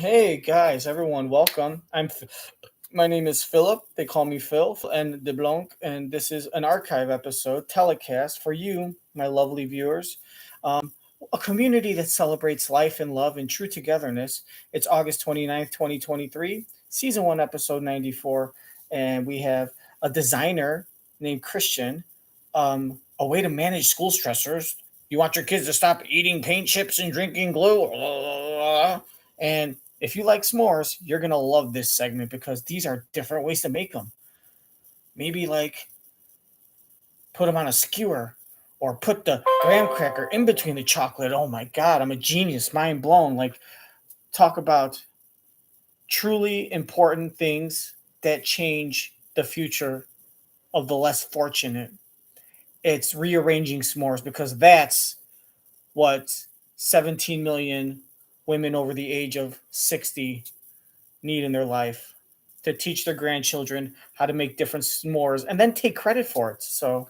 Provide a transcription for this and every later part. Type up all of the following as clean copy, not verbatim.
Hey guys, everyone, welcome. My name is Philip. They call me Phil and de Blanc, and this is an archive episode telecast for you, my lovely viewers. A community that celebrates life and love and true togetherness. It's August 29th, 2023, season 1, episode 94, and we have a designer named Christian, a way to manage school stressors. You want your kids to stop eating paint chips and drinking glue? And if you like s'mores, you're going to love this segment because these are different ways to make them. Maybe like put them on a skewer or put the graham cracker in between the chocolate. Oh my God, I'm a genius, mind blown. Like, talk about truly important things that change the future of the less fortunate. It's rearranging s'mores because that's what 17 million women over the age of 60 need in their life, to teach their grandchildren how to make different s'mores and then take credit for it. So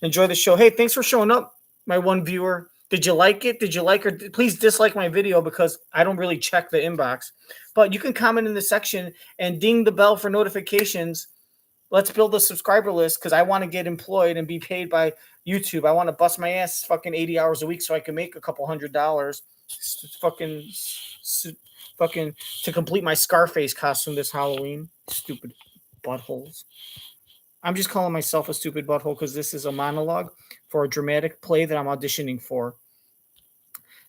enjoy the show. Hey, thanks for showing up, my one viewer. Did you like it? Did you like or please dislike my video because I don't really check the inbox. But you can comment in the section and ding the bell for notifications. Let's build a subscriber list because I want to get employed and be paid by YouTube. I want to bust my ass fucking 80 hours a week so I can make a couple $100. Fucking to complete my Scarface costume this Halloween. Stupid buttholes. I'm just calling myself a stupid butthole because this is a monologue for a dramatic play that I'm auditioning for.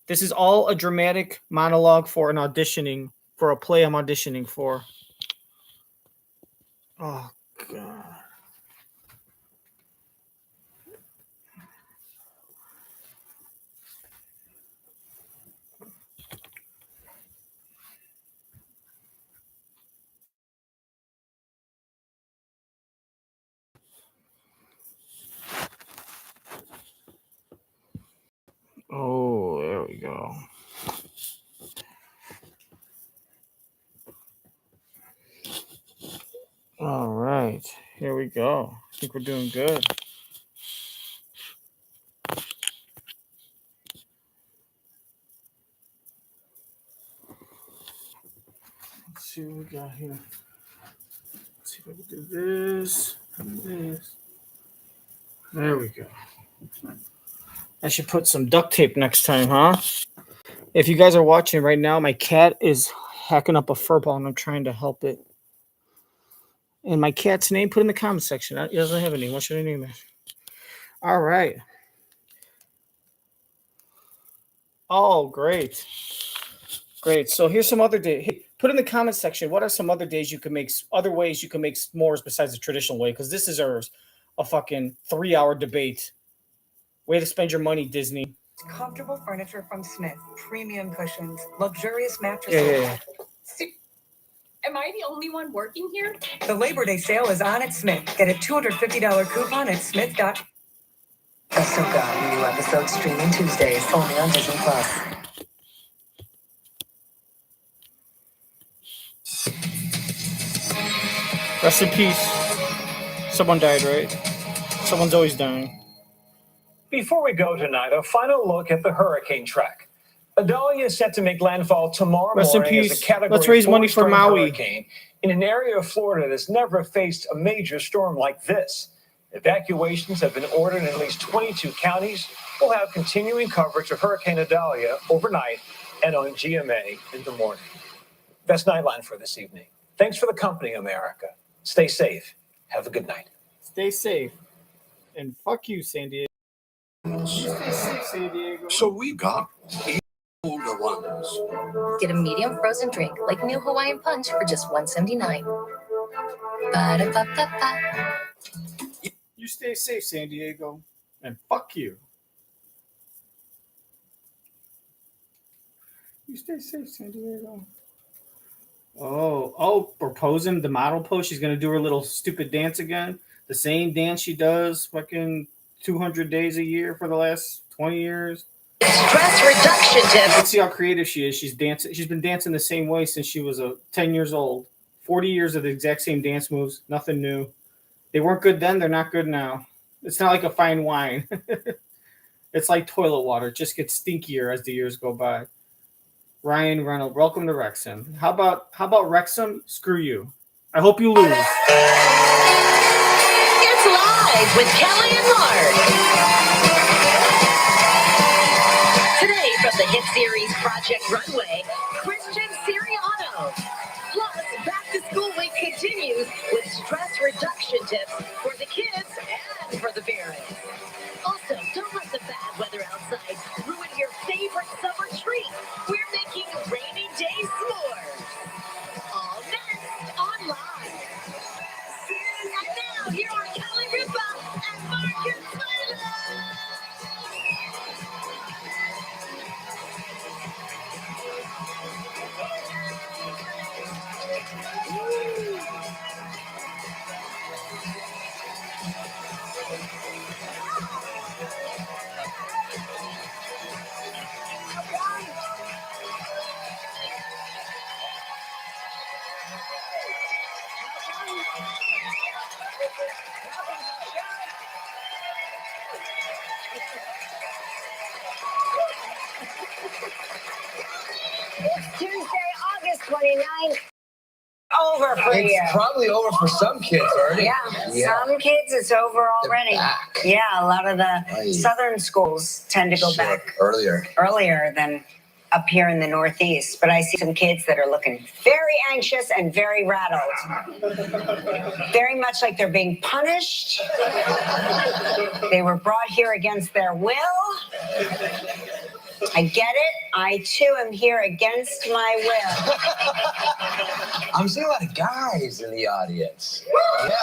This is all a dramatic monologue for a play I'm auditioning for. Oh, God. Oh, there we go. All right, here we go. I think we're doing good. Let's see what we got here. Let's see if I can do this and this. There we go. I should put some duct tape next time, huh? If you guys are watching right now, my cat is hacking up a fur ball and I'm trying to help it. And my cat's name, put in the comment section. It doesn't have a name. What should I name it? All right. Oh, great. Great. So here's some other day. Hey, put in the comment section, what are some other ways you can make s'mores besides the traditional way? Because this deserves a fucking 3-hour debate. Way to spend your money, Disney. Comfortable furniture from Smith, premium cushions, luxurious mattresses. Yeah. Am I the only one working here? The Labor Day sale is on at Smith. Get a $250 coupon at smith.com. Ahsoka, new episode streaming Tuesdays, only on Disney Plus. Rest in peace. Someone died, right? Someone's always dying. Before we go tonight, a final look at the hurricane track. Idalia is set to make landfall tomorrow morning as a Category Let's raise 4 money for strength Maui. hurricane in an area of Florida that's never faced a major storm like this. Evacuations have been ordered in at least 22 counties. We'll have continuing coverage of Hurricane Idalia overnight and on GMA in the morning. That's Nightline for this evening. Thanks for the company, America. Stay safe. Have a good night. Stay safe. And fuck you, San Diego. Stay safe, San Diego. So we got older ones. Get a medium frozen drink like new Hawaiian Punch for just $1.79. Ba-da-ba-ba-ba. You stay safe, San Diego. And fuck you. You stay safe, San Diego. Oh, we're posing the model pose. She's going to do her little stupid dance again. The same dance she does fucking 200 days a year for the last 20 years. Stress reduction tips. Let's see how creative she is. She's been dancing the same way since she was 10 years old. 40 years of the exact same dance moves. Nothing new. They weren't good then. They're not good now. It's not like a fine wine. It's like toilet water. It just gets stinkier as the years go by. Ryan Reynolds, welcome to Wrexham. How about Wrexham? Screw you. I hope you lose. It's live with Kelly and Mark. Today from the hit series Project Runway, Christian Siriano. Plus, back to school week continues with stress reduction tips for the kids and for the parents. Also, don't let the bad weather outside ruin your favorite summer treat. We're making rainy day s'mores. All next online. And now, here are Kelly Ripa and Marcus Tyler. It's Tuesday, August 29th. Over for you. It's probably over for some kids already. Yeah, some kids it's over already. Back. Yeah, a lot of the southern schools tend to go back earlier than up here in the Northeast. But I see some kids that are looking very anxious and very rattled. Very much like they're being punished. They were brought here against their will. I get it. I too am here against my will. I'm seeing a lot of guys in the audience. Yeah.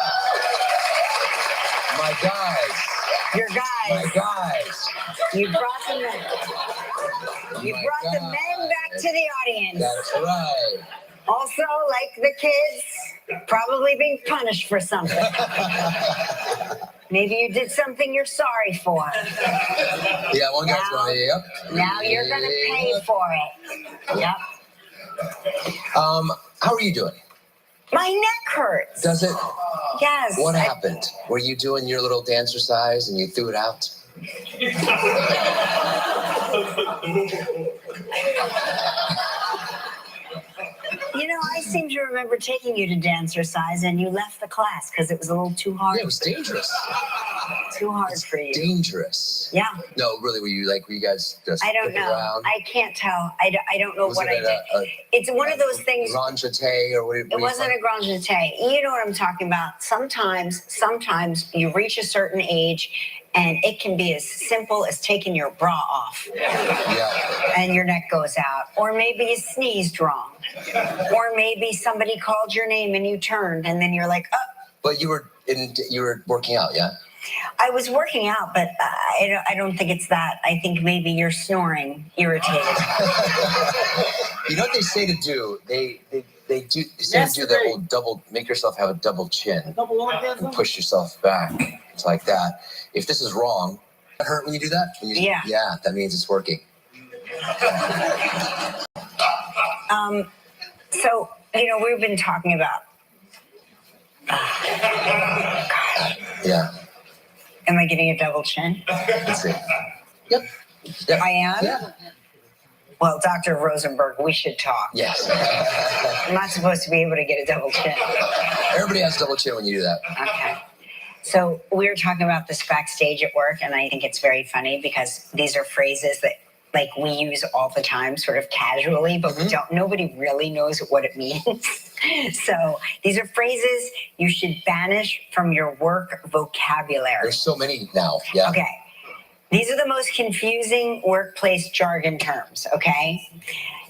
My guys. Your guys. My guys. You brought the men. You brought the men back to the audience. That's right. Also, like the kids, probably being punished for something. Maybe you did something you're sorry for. Yeah, one guy's going, yep. Now you're going to pay for it. Yep. How are you doing? My neck hurts. Does it? Yes. What happened? Were you doing your little dancercise and you threw it out? You know, I seem to remember taking you to dancercise and you left the class because it was a little too hard. Yeah, it was dangerous. Too hard for you. Dangerous. Yeah. No, really, were you guys just I don't know. around? I can't tell. I don't know Was what it I did. It's one of those things. Grand jeté or what? It wasn't a grand jeté. You know what I'm talking about. Sometimes you reach a certain age and it can be as simple as taking your bra off. Yeah. And your neck goes out. Or maybe you sneezed wrong. Or maybe somebody called your name and you turned and then you're like, oh. But you were working out, yeah? I was working out, but I don't think it's that. I think maybe you're snoring irritated. You know what they say to do? They say to do that old double, make yourself have a double chin. Double orgasm? And push yourself back. It's like that. If this is wrong, it hurt when you do that? Yeah. Yeah, that means it's working. So, we've been talking about. Yeah. Am I getting a double chin? Let's see. Yep. I am? Yeah. Well, Dr. Rosenberg, we should talk. Yes. I'm not supposed to be able to get a double chin. Everybody has double chin when you do that. Okay. So we were talking about this backstage at work, and I think it's very funny because these are phrases that we use all the time, sort of casually, but nobody really knows what it means. So these are phrases you should banish from your work vocabulary. There's so many now. Yeah. Okay. These are the most confusing workplace jargon terms, okay?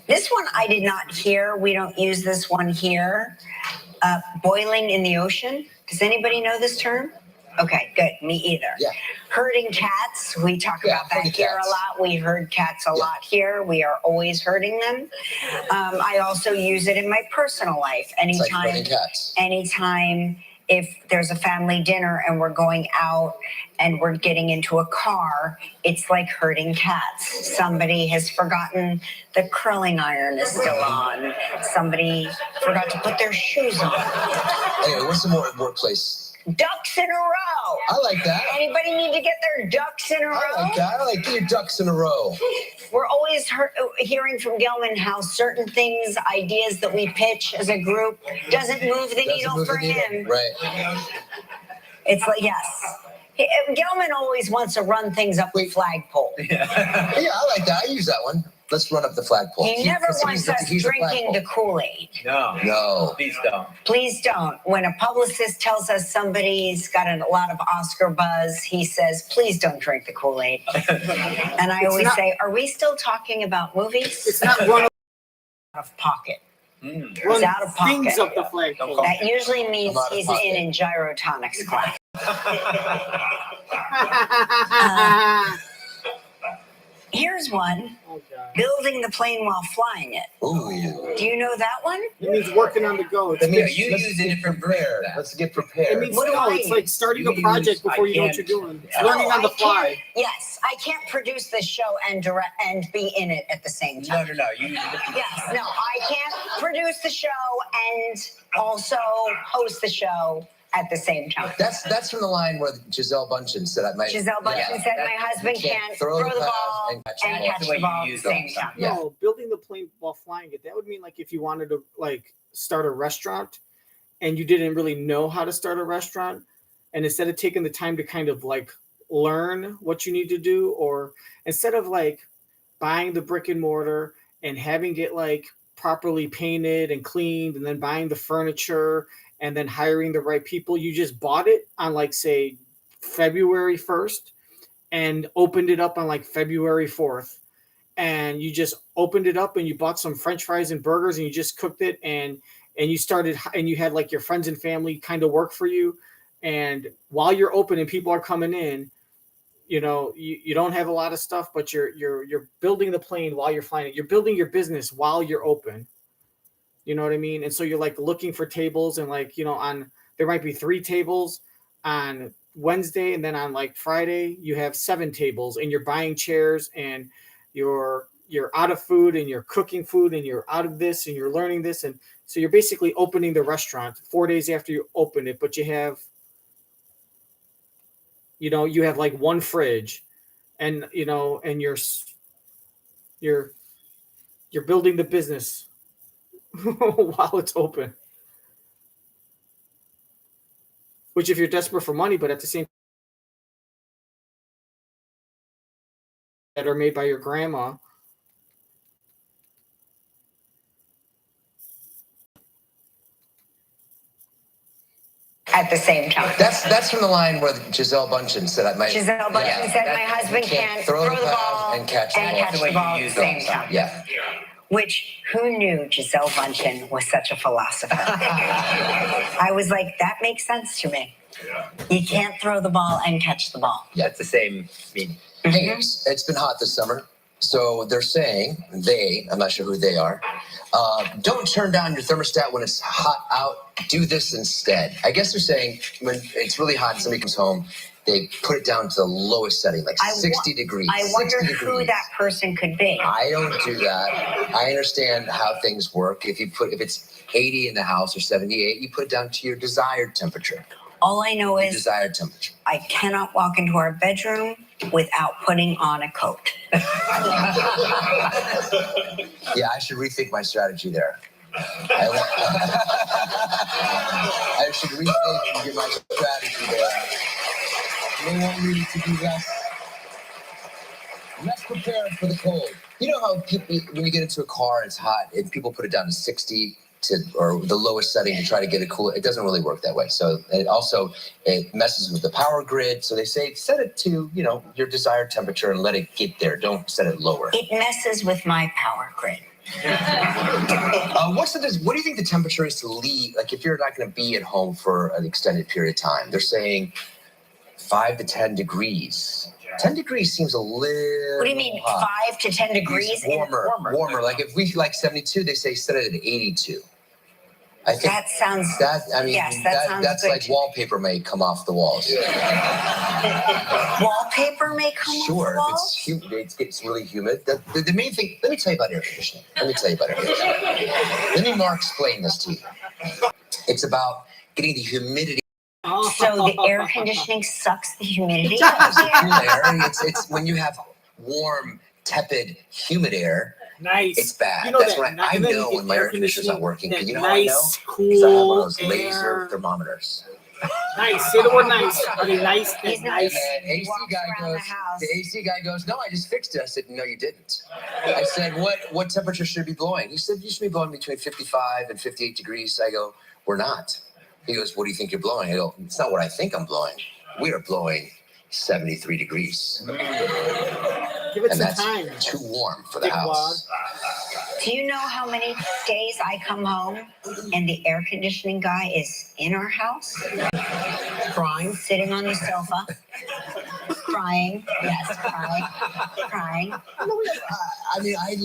This one I did not hear. We don't use this one here. Boiling in the ocean. Does anybody know this term? Okay, good. Me either. Yeah. Herding cats. We talk about that here a lot. We herd cats a lot here. We are always herding them. I also use it in my personal life. It's like herding cats. Anytime if there's a family dinner and we're going out and we're getting into a car, it's like herding cats. Somebody has forgotten the curling iron is still on. Somebody forgot to put their shoes on. Anyway, what's some more workplace ducks in a row. I like that. Anybody need to get their ducks in a row? I like that. I like get your ducks in a row. We're always hearing from Gelman how certain things, ideas that we pitch as a group, doesn't move the needle for him. Right. It's like, yes. Gelman always wants to run things up the flagpole. Yeah, I like that. I use that one. Let's run up the flagpole. He never wants us drinking the Kool-Aid. No. Please don't. Please don't. When a publicist tells us somebody's got a lot of Oscar buzz, he says, please don't drink the Kool-Aid. And I always say, are we still talking about movies? It's not run out of pocket. Run out of pocket. things up the flagpole. That usually means he's in gyrotonics class. Here's one. Building the plane while flying it. Ooh. Do you know that one? It means working on the go. That means you use a different prayer. Let's get prepared. It means it's like starting a project before you know what you're doing. Learning on the fly. Yes, I can't produce this show and direct and be in it at the same time. No. You use a different Yes, no, I can't produce the show and also host the show at the same time. That's from the line where Gisele Bundchen said, Gisele Bundchen said, my husband can't throw the ball and catch the ball at the same time. No, building the plane while flying it. That would mean like if you wanted to like start a restaurant and you didn't really know how to start a restaurant, and instead of taking the time to kind of like learn what you need to do, or instead of like buying the brick and mortar and having it like properly painted and cleaned and then buying the furniture and then hiring the right people, you just bought it on like say February 1st and opened it up on like February 4th, and you just opened it up and you bought some French fries and burgers and you just cooked it, and you started, and you had like your friends and family kind of work for you, and while you're open and people are coming in, you know, you don't have a lot of stuff, but you're building the plane while you're flying it. You're building your business while you're open. You know what I mean? And so you're like looking for tables, and like, you know, there might be 3 tables on Wednesday, and then on like Friday you have 7 tables, and you're buying chairs, and you're out of food, and you're cooking food, and you're out of this, and you're learning this. And so you're basically opening the restaurant 4 days after you open it, but you have like 1 fridge, and you know, and you're building the business while it's open. Which, if you're desperate for money, but at the same that are made by your grandma. At the same time. That's from the line where Gisele Bundchen said, Gisele Bundchen said, my husband can't throw the ball and catch the ball at the same time. Yeah. Which, who knew Gisele Bundchen was such a philosopher? I was like, that makes sense to me. You can't throw the ball and catch the ball. Yeah, it's the same meaning. Hey, it's been hot this summer. So they're saying, I'm not sure who they are, don't turn down your thermostat when it's hot out. Do this instead. I guess they're saying when it's really hot and somebody comes home, they put it down to the lowest setting, like 60 degrees. I wonder who that person could be. I don't do that. I understand how things work. If it's 80 in the house or 78, you put it down to your desired temperature. All I know is desired temperature. I cannot walk into our bedroom without putting on a coat. Yeah, I should rethink my strategy there. I should rethink my strategy there. They want me to be less prepared for the cold. You know how people, when you get into a car, it's hot, and people put it down to 60 or the lowest setting to try to get it cool. It doesn't really work that way. So it messes with the power grid. So they say set it to, you know, your desired temperature and let it get there. Don't set it lower. It messes with my power grid. What do you think the temperature is to leave? Like if you're not going to be at home for an extended period of time, they're saying 5 to 10 degrees. 10 degrees seems a little. What do you mean, hot. 5 to 10 degrees? Warmer. Like if we like 72, they say set it at 82. I think that sounds. Yes, that sounds that's good. like wallpaper may come off the walls. Wallpaper may come off the walls? Sure, if it gets really humid. The main thing. Let me tell you about air conditioning. Let me explain this to you. It's about getting the humidity So the air conditioning sucks the humidity It's out the there. cool air. It's when you have warm, tepid, humid air. Nice. It's bad. You know That's that, when I and then you know get when my air conditioner's not working. that You know how I know? nice, Because I have one of cool those laser air. thermometers. Nice. Say the word nice. Are they nice? He's That not nice. And AC walks guy around the goes, house. the AC guy goes, no, I just fixed it. I said, no, you didn't. I said, what temperature should it be blowing? He said, you should be blowing between 55 and 58 degrees. I go, we're not. He goes, what do you think you're blowing? I go, it's not what I think I'm blowing. We are blowing 73 degrees. Give it And some that's time. too warm for the Dickwad. house. Do you know how many days I come home and the air conditioning guy is in our house? Crying. Sitting on the sofa. Crying. Yes, crying. I mean, I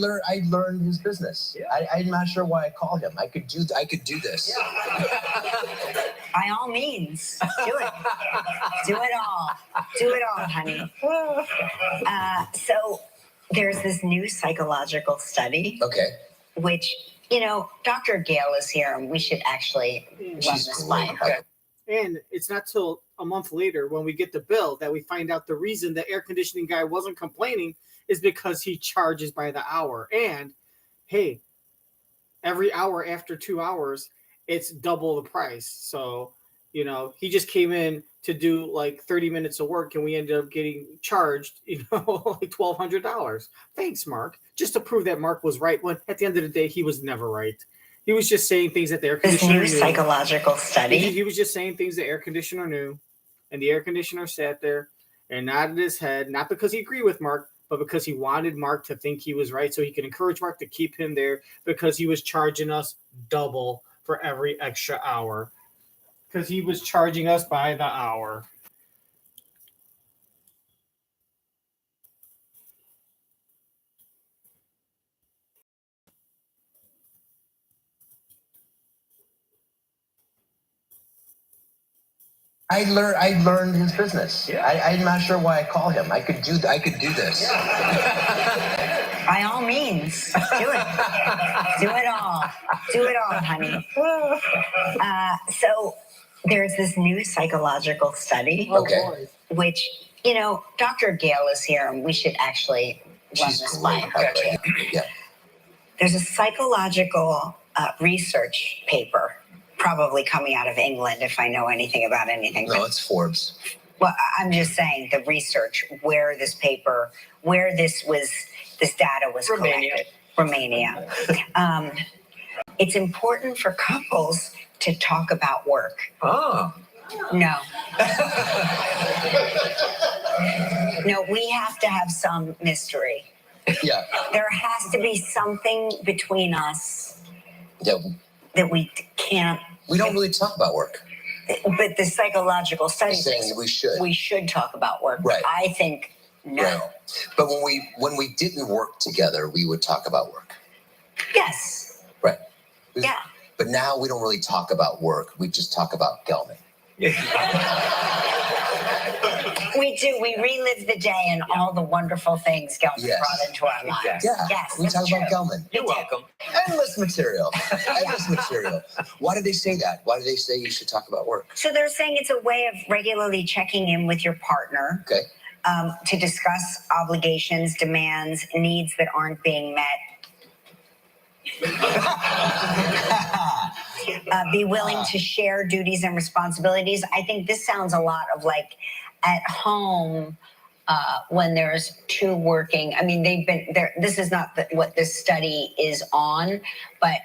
learned his business. Yeah. I'm not sure why I called him. I could do this. By all means, do it. Do it all. Do it all, honey. So there's this new psychological study. Okay. Which, Dr. Gale is here, and we should actually run this by her. Okay. And it's not till a month later when we get the bill that we find out the reason the air conditioning guy wasn't complaining is because he charges by the hour. And hey, every hour after 2 hours, it's double the price. So, he just came in to do like 30 minutes of work and we ended up getting charged, like $1,200. Thanks, Mark. Just to prove that Mark was right when at the end of the day, he was never right. He was just saying things that the air conditioner This new knew. psychological study. He was just saying things the air conditioner knew. And the air conditioner sat there and nodded his head, not because he agreed with Mark, but because he wanted Mark to think he was right so he could encourage Mark to keep him there because he was charging us double for every extra hour. Because he was charging us by the hour. I learned his business. Yeah. I'm not sure why I called him. I could do this. By all means, do it. Do it all. Do it all, honey. So there's this new psychological study. Okay. Which, Dr. Gale is here, and we should actually run this by her. Okay. Yeah. There's a psychological research paper, probably coming out of England, if I know anything about anything. No, it's Forbes. Well, I'm just saying the research, where this data was collected. Romania. It's important for couples to talk about work. Oh. No. No, we have to have some mystery. Yeah. There has to be something between us Yeah. that we can't. We don't really talk about work. But the psychological study It's saying we should. We should talk about work. Right. I think no. Right. But when we didn't work together, we would talk about work. Yes. Right. Yeah. But now we don't really talk about work. We just talk about Gelman. We do. We relive the day and all the wonderful things Gelman brought into our lives. Yeah. Yes. We talk about Gelman. You're welcome. Endless material. Endless material. Why did they say that? Why did they say you should talk about work? So they're saying it's a way of regularly checking in with your partner. Okay. To discuss obligations, demands, needs that aren't being met. Be willing to share duties and responsibilities. I think this sounds a lot of like at home when there's two working. I mean, they've been there. This is not what this study is on, but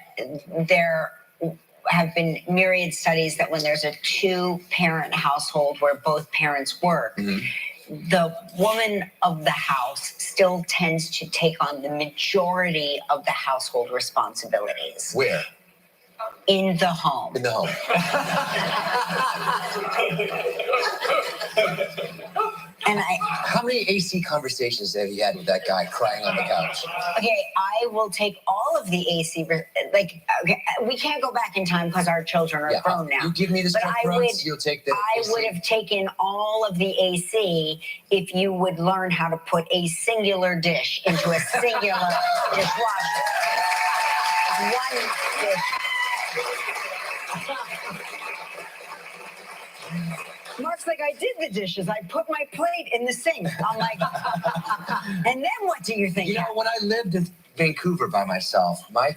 there have been myriad studies that when there's a two-parent household where both parents work, the woman of the house still tends to take on the majority of the household responsibilities. Where? In the home. In the home. And how many AC conversations have you had with that guy crying on the couch? Okay, I will take all of the AC. We can't go back in time because our children are grown now. You give me the rugs, you'll take the AC. would have taken all of the AC if you would learn how to put a singular dish into a singular dishwasher. One dish. looks like I did the dishes. I put my plate in the sink. I'm like, and then what do you think? You know, when I lived in Vancouver by myself, my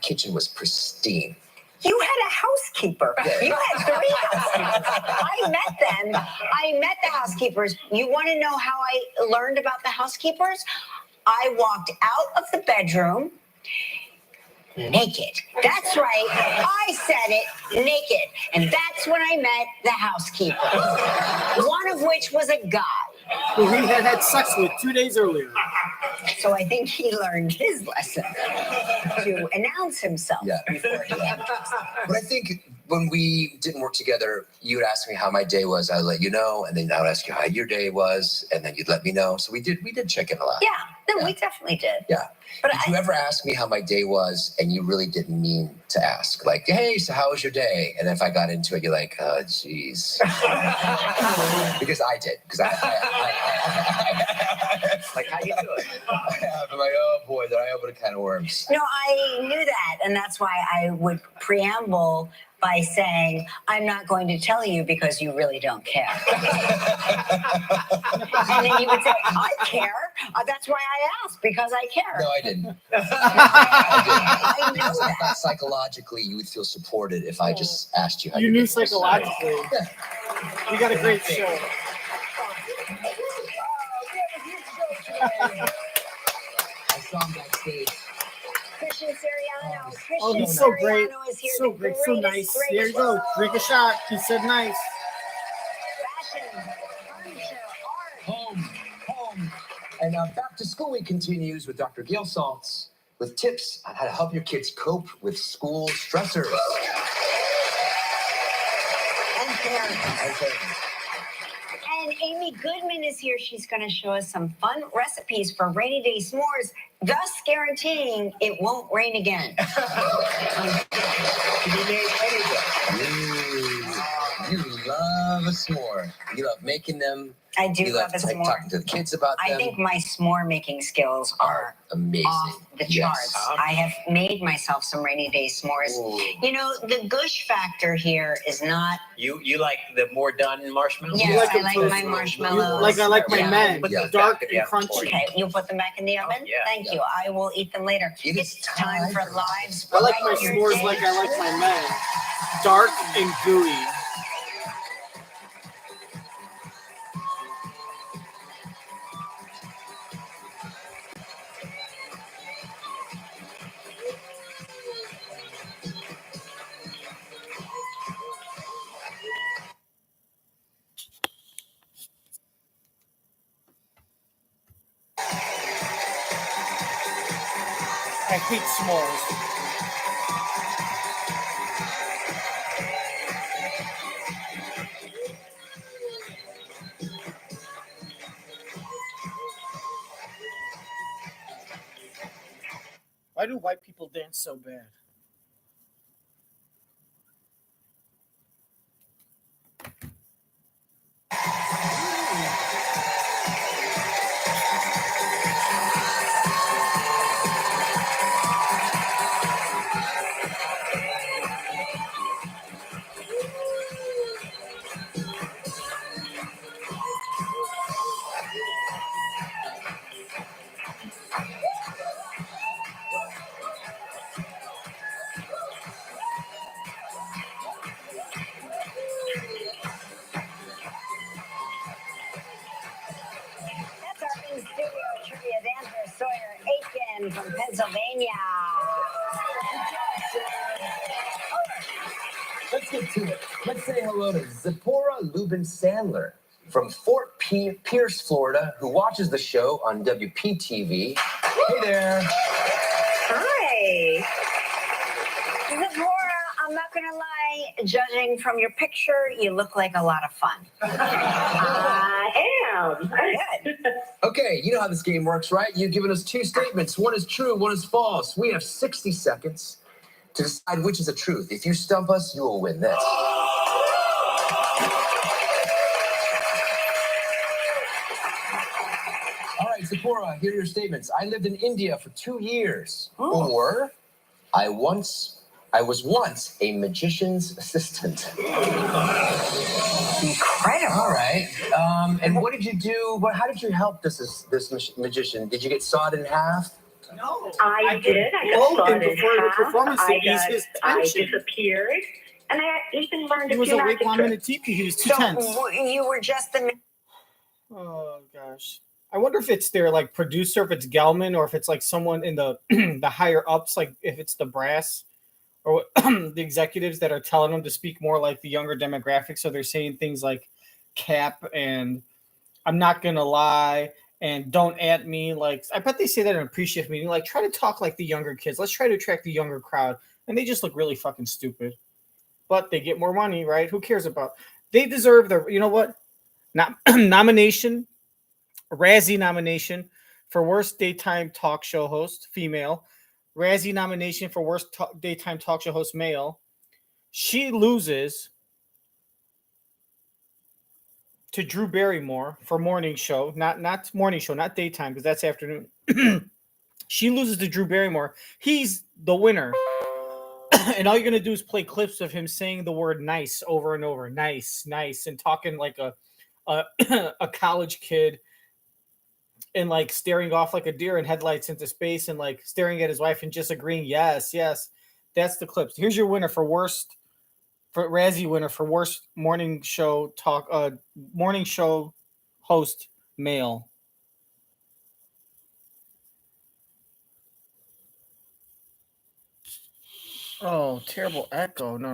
kitchen was pristine. You had a housekeeper. You had 3 housekeepers. I met them. I met the housekeepers. You want to know how I learned about the housekeepers? I walked out of the bedroom naked. That's right. I said it, naked. And that's when I met the housekeepers. One of which was a guy who he had sex with 2 days earlier. So I think he learned his lesson to announce himself before he entered. But I think when we didn't work together, you would ask me how my day was. I'd let you know, and then I would ask you how your day was, and then you'd let me know. So we did check in a lot. Yeah, no, we definitely did. Yeah. But did you ever ask me how my day was, and you really didn't mean to ask? Like, hey, so how was your day? And if I got into it, you're like, oh, jeez. Because I did. Because I like, how you doing? I'm like, oh boy, did I open a can of worms. No, I knew that, and that's why I would preamble by saying, I'm not going to tell you because you really don't care. And then you would say, I care. That's why I asked, because I care. No, I didn't. I know that. Psychologically, you would feel supported if I just asked you how you knew psychologically. Yeah. We got a great show. I saw him backstage. Christian Siriano. Oh, he's so great. So great. So nice. There you go. Drink a shot. He said nice. Fashion, furniture, art. Home. And back to school week continues with Dr. Gail Saltz with tips on how to help your kids cope with school stressors. And parents. And Amy Goodman is here. She's going to show us some fun recipes for rainy day s'mores, thus guaranteeing it won't rain again. You love a s'more. You love making them. I do you love a s'more. Talking to the kids about them. I think my s'more making skills are amazing. Off the charts. I have made myself some rainy day s'mores. Ooh. You know, the gush factor here is not. You like the more done marshmallows? Yes, I like my marshmallows. I like my men, dark and yeah. crunchy. Okay, you put them back in the oven? Yeah, Thank you. I will eat them later. It's time for lives. I like my s'mores like I like my men, dark and gooey. I hate s'mores. Why do white people dance so bad? That's our in-studio trivia dancer, Sawyer Aiken from Pennsylvania. Let's get to it. Let's say hello to Zipporah Lubin Sandler from Fort Pierce, Florida, who watches the show on WPTV. Hey there. Hi. Zipporah, I'm not going to lie, judging from your picture, you look like a lot of fun. I am. Good. Okay, you know how this game works, right? You've given us 2 statements. One is true, one is false. We have 60 seconds to decide which is the truth. If you stump us, you will win this. All right, Zipporah, here are your statements. I lived in India for 2 years. Oh. Or I once I was once a magician's assistant. Incredible. All right. And what did you do? How did you help this magician? Did you get sawed in half? No, I did. I blow got him sawed in before the half. performance to ease his I tension. disappeared. And I even learned He a was few awake magic while I'm in a tricks. teepee. He was too So tense. you were just the. Oh gosh, I wonder if it's their like producer, if it's Gelman, or if it's like someone in the the higher ups, like if it's the brass or the executives that are telling them to speak more like the younger demographic. So they're saying things like "cap" and "I'm not gonna lie" and "don't at me." Like I bet they say that in an appreciative meeting. Like try to talk like the younger kids. Let's try to attract the younger crowd, and they just look really fucking stupid. But they get more money, right? Who cares about? They deserve the. You know what? Not nomination. Razzie nomination for worst daytime talk show host, female. Razzie nomination for worst daytime talk show host, male. She loses to Drew Barrymore for morning show, not morning show, not daytime because that's afternoon. She loses to Drew Barrymore. He's the winner. And all you're gonna do is play clips of him saying the word nice over and over. Nice, nice, and talking like a a college kid and like staring off like a deer in headlights into space and like staring at his wife and just agreeing, yes, yes. That's the clips. Here's your winner for worst, for Razzie winner for worst morning show morning show host, male. Oh, terrible echo. No.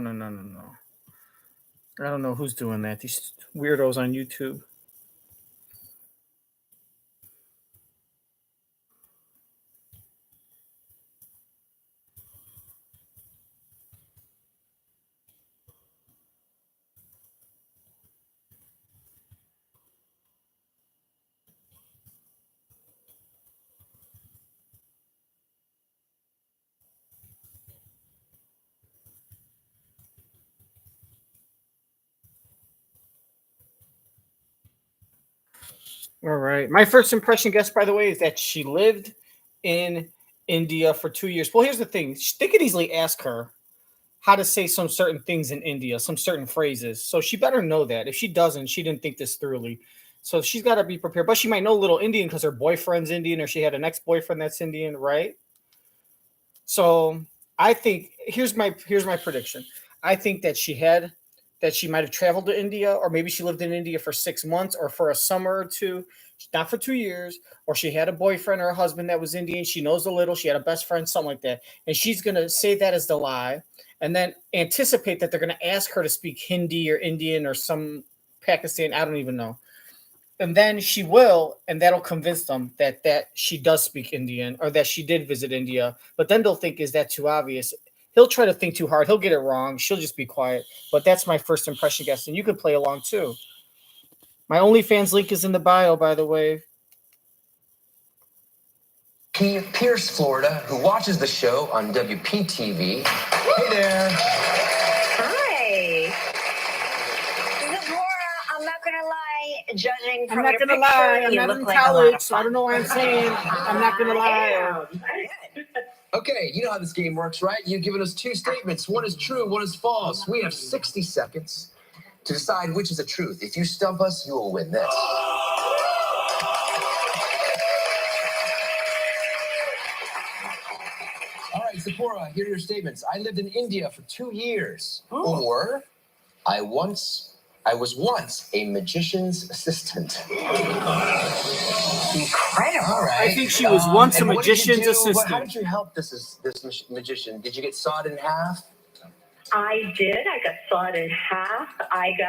I don't know who's doing that. These weirdos on YouTube. All right. My first impression guess, by the way, is that she lived in India for 2 years. Well, here's the thing. They could easily ask her how to say some certain things in India, some certain phrases. So she better know that. If she doesn't, she didn't think this thoroughly. So she's got to be prepared. But she might know a little Indian because her boyfriend's Indian or she had an ex-boyfriend that's Indian, right? So I think here's my prediction. I think that she might have traveled to India, or maybe she lived in India for 6 months or for a summer or two, not for 2 years, or she had a boyfriend or a husband that was Indian. She knows a little, she had a best friend, something like that. And she's gonna say that as the lie, and then anticipate that they're gonna ask her to speak Hindi or Indian or some Pakistan, I don't even know. And then she will, and that'll convince them that she does speak Indian or that she did visit India. But then they'll think, is that too obvious? He'll try to think too hard. He'll get it wrong. She'll just be quiet. But that's my first impression guess, and you can play along too. My OnlyFans link is in the bio, by the way. Pierce, Florida, who watches the show on WPTV. Hey there. Hi. Laura, I'm not gonna lie. Judging from I'm not your gonna picture, lie. I'm you not look in like a lot college, of so I fun. don't know what I'm saying. I'm not gonna lie. Okay, you know how this game works, right? You've given us two statements. One is true, one is false. We have 60 seconds to decide which is the truth. If you stump us, you will win this. All right, Zipporah, here are your statements. I lived in India for 2 years. Oh. Or I was once a magician's assistant. Incredible. All right. I think she was once a and what did you magician's do? assistant. How did you help this magician? Did you get sawed in half? I did. I got sawed in half.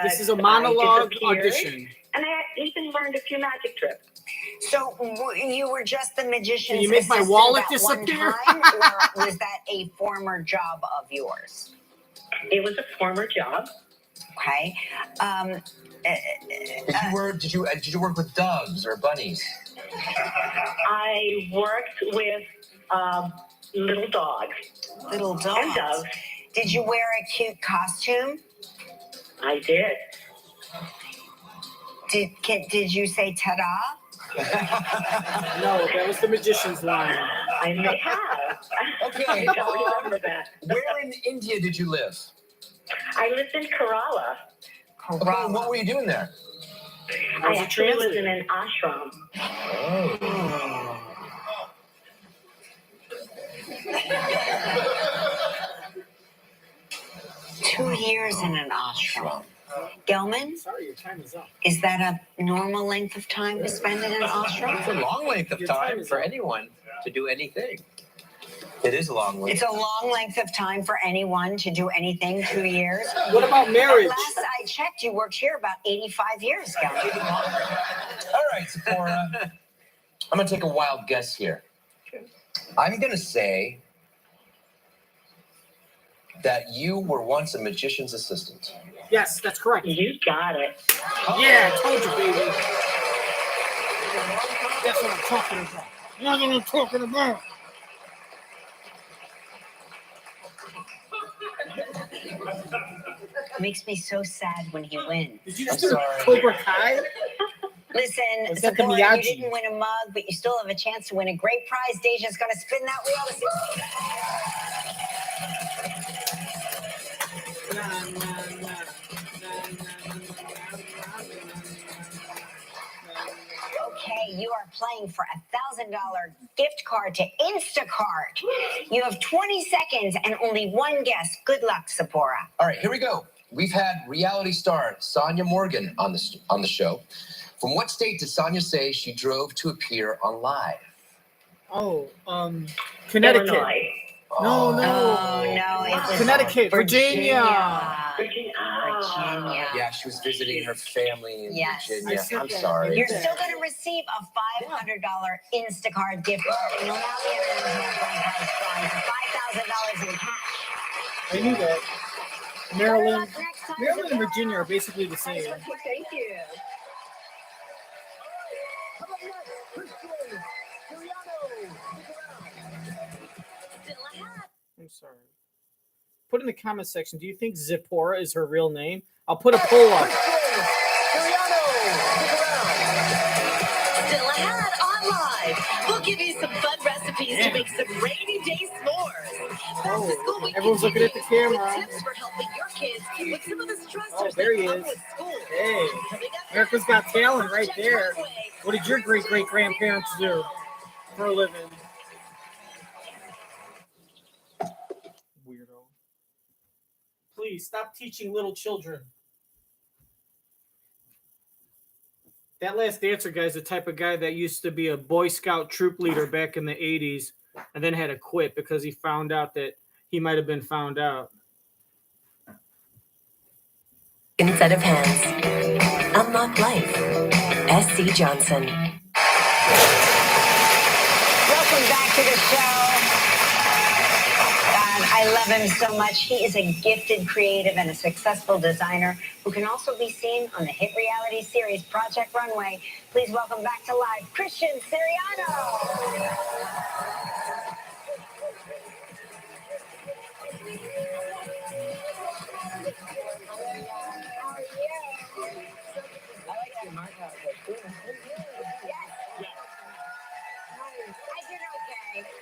This is a monologue disappeared, audition. And I even learned a few magic tricks. So you were just the magician's Can you make my assistant wallet that one disappear? time, or was that a former job of yours? It was a former job. Okay. Did you work with doves or bunnies? I worked with little dogs. Little dogs. And doves. Did you wear a cute costume? I did. Did you say ta-da? No, that was the magician's line. I I may have. Okay, I don't remember that. Where in India did you live? I lived in Kerala. Okay, and what were you doing there? I actually was in an ashram. Oh. 2 years in an ashram. Gelman, Sorry, your time is up. is that a normal length of time to spend in an ashram? It's a long length of Your time time is for up. anyone to do anything. It is a long length. It's a long length of time for anyone to do anything, 2 years. What about marriage? Last I checked, you worked here about 85 years, Gelman. All right, Sephora. I'm gonna take a wild guess here. I'm gonna say that you were once a magician's assistant. Yes, that's correct. You got it. Yeah, I told you, baby. That's what I'm talking about. That's what I'm talking about. Makes me so sad when he wins. Did you just I'm do sorry. Cobra Kai? Listen, Was that the Sephora, you Miyagi? didn't win a mug, but you still have a chance to win a great prize. Deja's going to spin that wheel. Okay, you are playing for $1,000 gift card to Instacart. You have 20 seconds and only one guess. Good luck, Sephora. All right, here we go. We've had reality star Sonia Morgan on the show. From what state did Sonia say she drove to appear on Live? Oh, Connecticut. Illinois. No, no. Oh, no, it was Connecticut, Virginia. Virginia. Yeah, she was visiting her family in Yes. Virginia. I said I'm that. sorry. You're still going to receive a $500 Instacart gift card, and you'll now be entered into a grand prize drawing for $5,000 in cash. I knew that. Good Maryland, luck next time, Maryland and Sephora. Virginia are basically the same. Thank you. I'm sorry. Put in the comment section, do you think Zipporah is her real name? I'll put a poll up. Still ahead on Live. We'll give you some fun recipes to make some rainy day s'mores. Back to school week Everyone's looking at the continues camera. with tips for helping your kids with some of the stressors Oh, there he that come is. with school. Hey, Coming up America's next, Got Talent right Project there. Runway. What did your great-great-grandparents do for a living? Weirdo. Please, stop teaching little children. That Last Dancer guy's the type of guy that used to be a Boy Scout troop leader back in the 80s and then had to quit because he found out that he might have been found out. Set of hands. Unlock life. S.C. Johnson. Welcome back to the show. God, I love him so much. He is a gifted creative and a successful designer who can also be seen on the hit reality series Project Runway. Please welcome back to Live, Christian Siriano.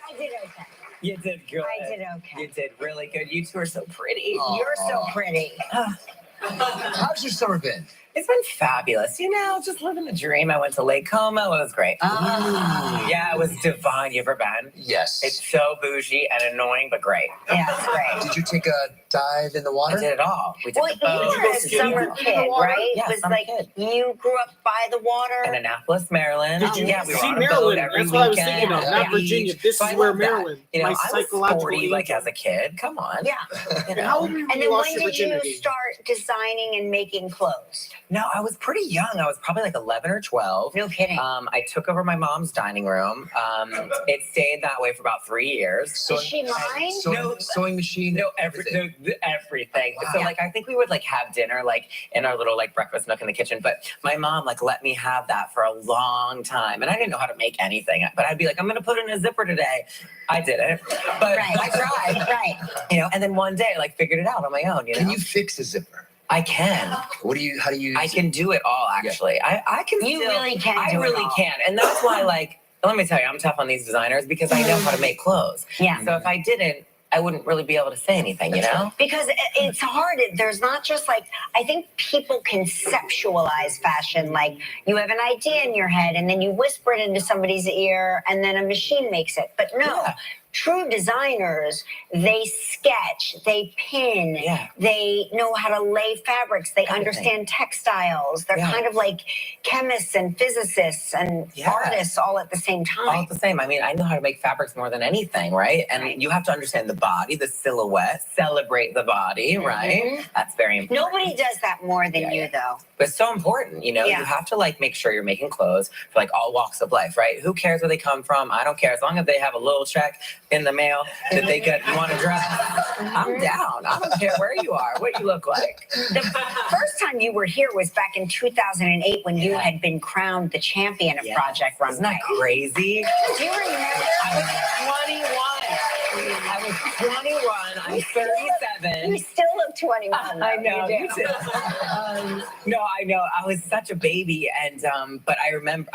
I did okay. You did good. I did okay. You did really good. You two are so pretty. You're so pretty. How's your summer been? It's been fabulous. You know, just living the dream. I went to Lake Como. It was great. Yeah, it was divine. You ever been? Yes. It's so bougie and annoying, but great. Yeah, it's great. Did you take a dive in the water? I did it all. We did Well, the boat. you were a summer kid, right? Yeah, It was summer like kid. you grew up by the water. In Annapolis, Maryland. Did you Yeah, we were see on a Maryland? boat every That's what I was weekend. thinking of, Yeah. not Virginia. This So is I where love that. Maryland. You know, my I was psychological 40 like angel. as a kid. Come on. Yeah. You And how old know. were you when And you then lost when your did you virginity? start designing and making clothes? No, I was pretty young. I was probably like 11 or 12. No kidding. I took over my mom's dining room. It stayed that way for about 3 years. Did she mind? Sewing machine. No, everything. everything. Wow. So like, I think we would like have dinner like in our little like breakfast nook in the kitchen. But my mom like let me have that for a long time, and I didn't know how to make anything. But I'd be like, I'm gonna put it in a zipper today. I didn't, but Right. I tried. Right. You know, and then one day I like figured it out on my own. You know, Can you fix a zipper? I can. How do you use I can do it all. Actually, I can. You still, really can I do it really all. can, and that's why like let me tell you, I'm tough on these designers because I know how to make clothes. Yeah. So if I didn't, I wouldn't really be able to say anything, you know? Because it's hard. There's not just like, I think people conceptualize fashion like you have an idea in your head and then you whisper it into somebody's ear and then a machine makes it. But no, true designers, they sketch, they pin, they know how to lay fabrics, they understand textiles. They're kind of like chemists and physicists and artists all at the same time. All at the same. I mean, I know how to make fabrics more than anything, right? And you have to understand the body, the silhouette, celebrate the body, right? That's very important. Nobody does that more than you, though. But it's so important, you know, you have to like make sure you're making clothes for like all walks of life, right? Who cares where they come from? I don't care. As long as they have a little check in the mail that they get want to dress, I'm down. I don't care where you are, what you look like. The first time you were here was back in 2008 when you had been crowned the champion of Project Runway. Isn't that crazy? Do you remember? I was 21. I was 21. I'm 37. You still look 21. I know. You do. No, I know. I was such a baby, and but I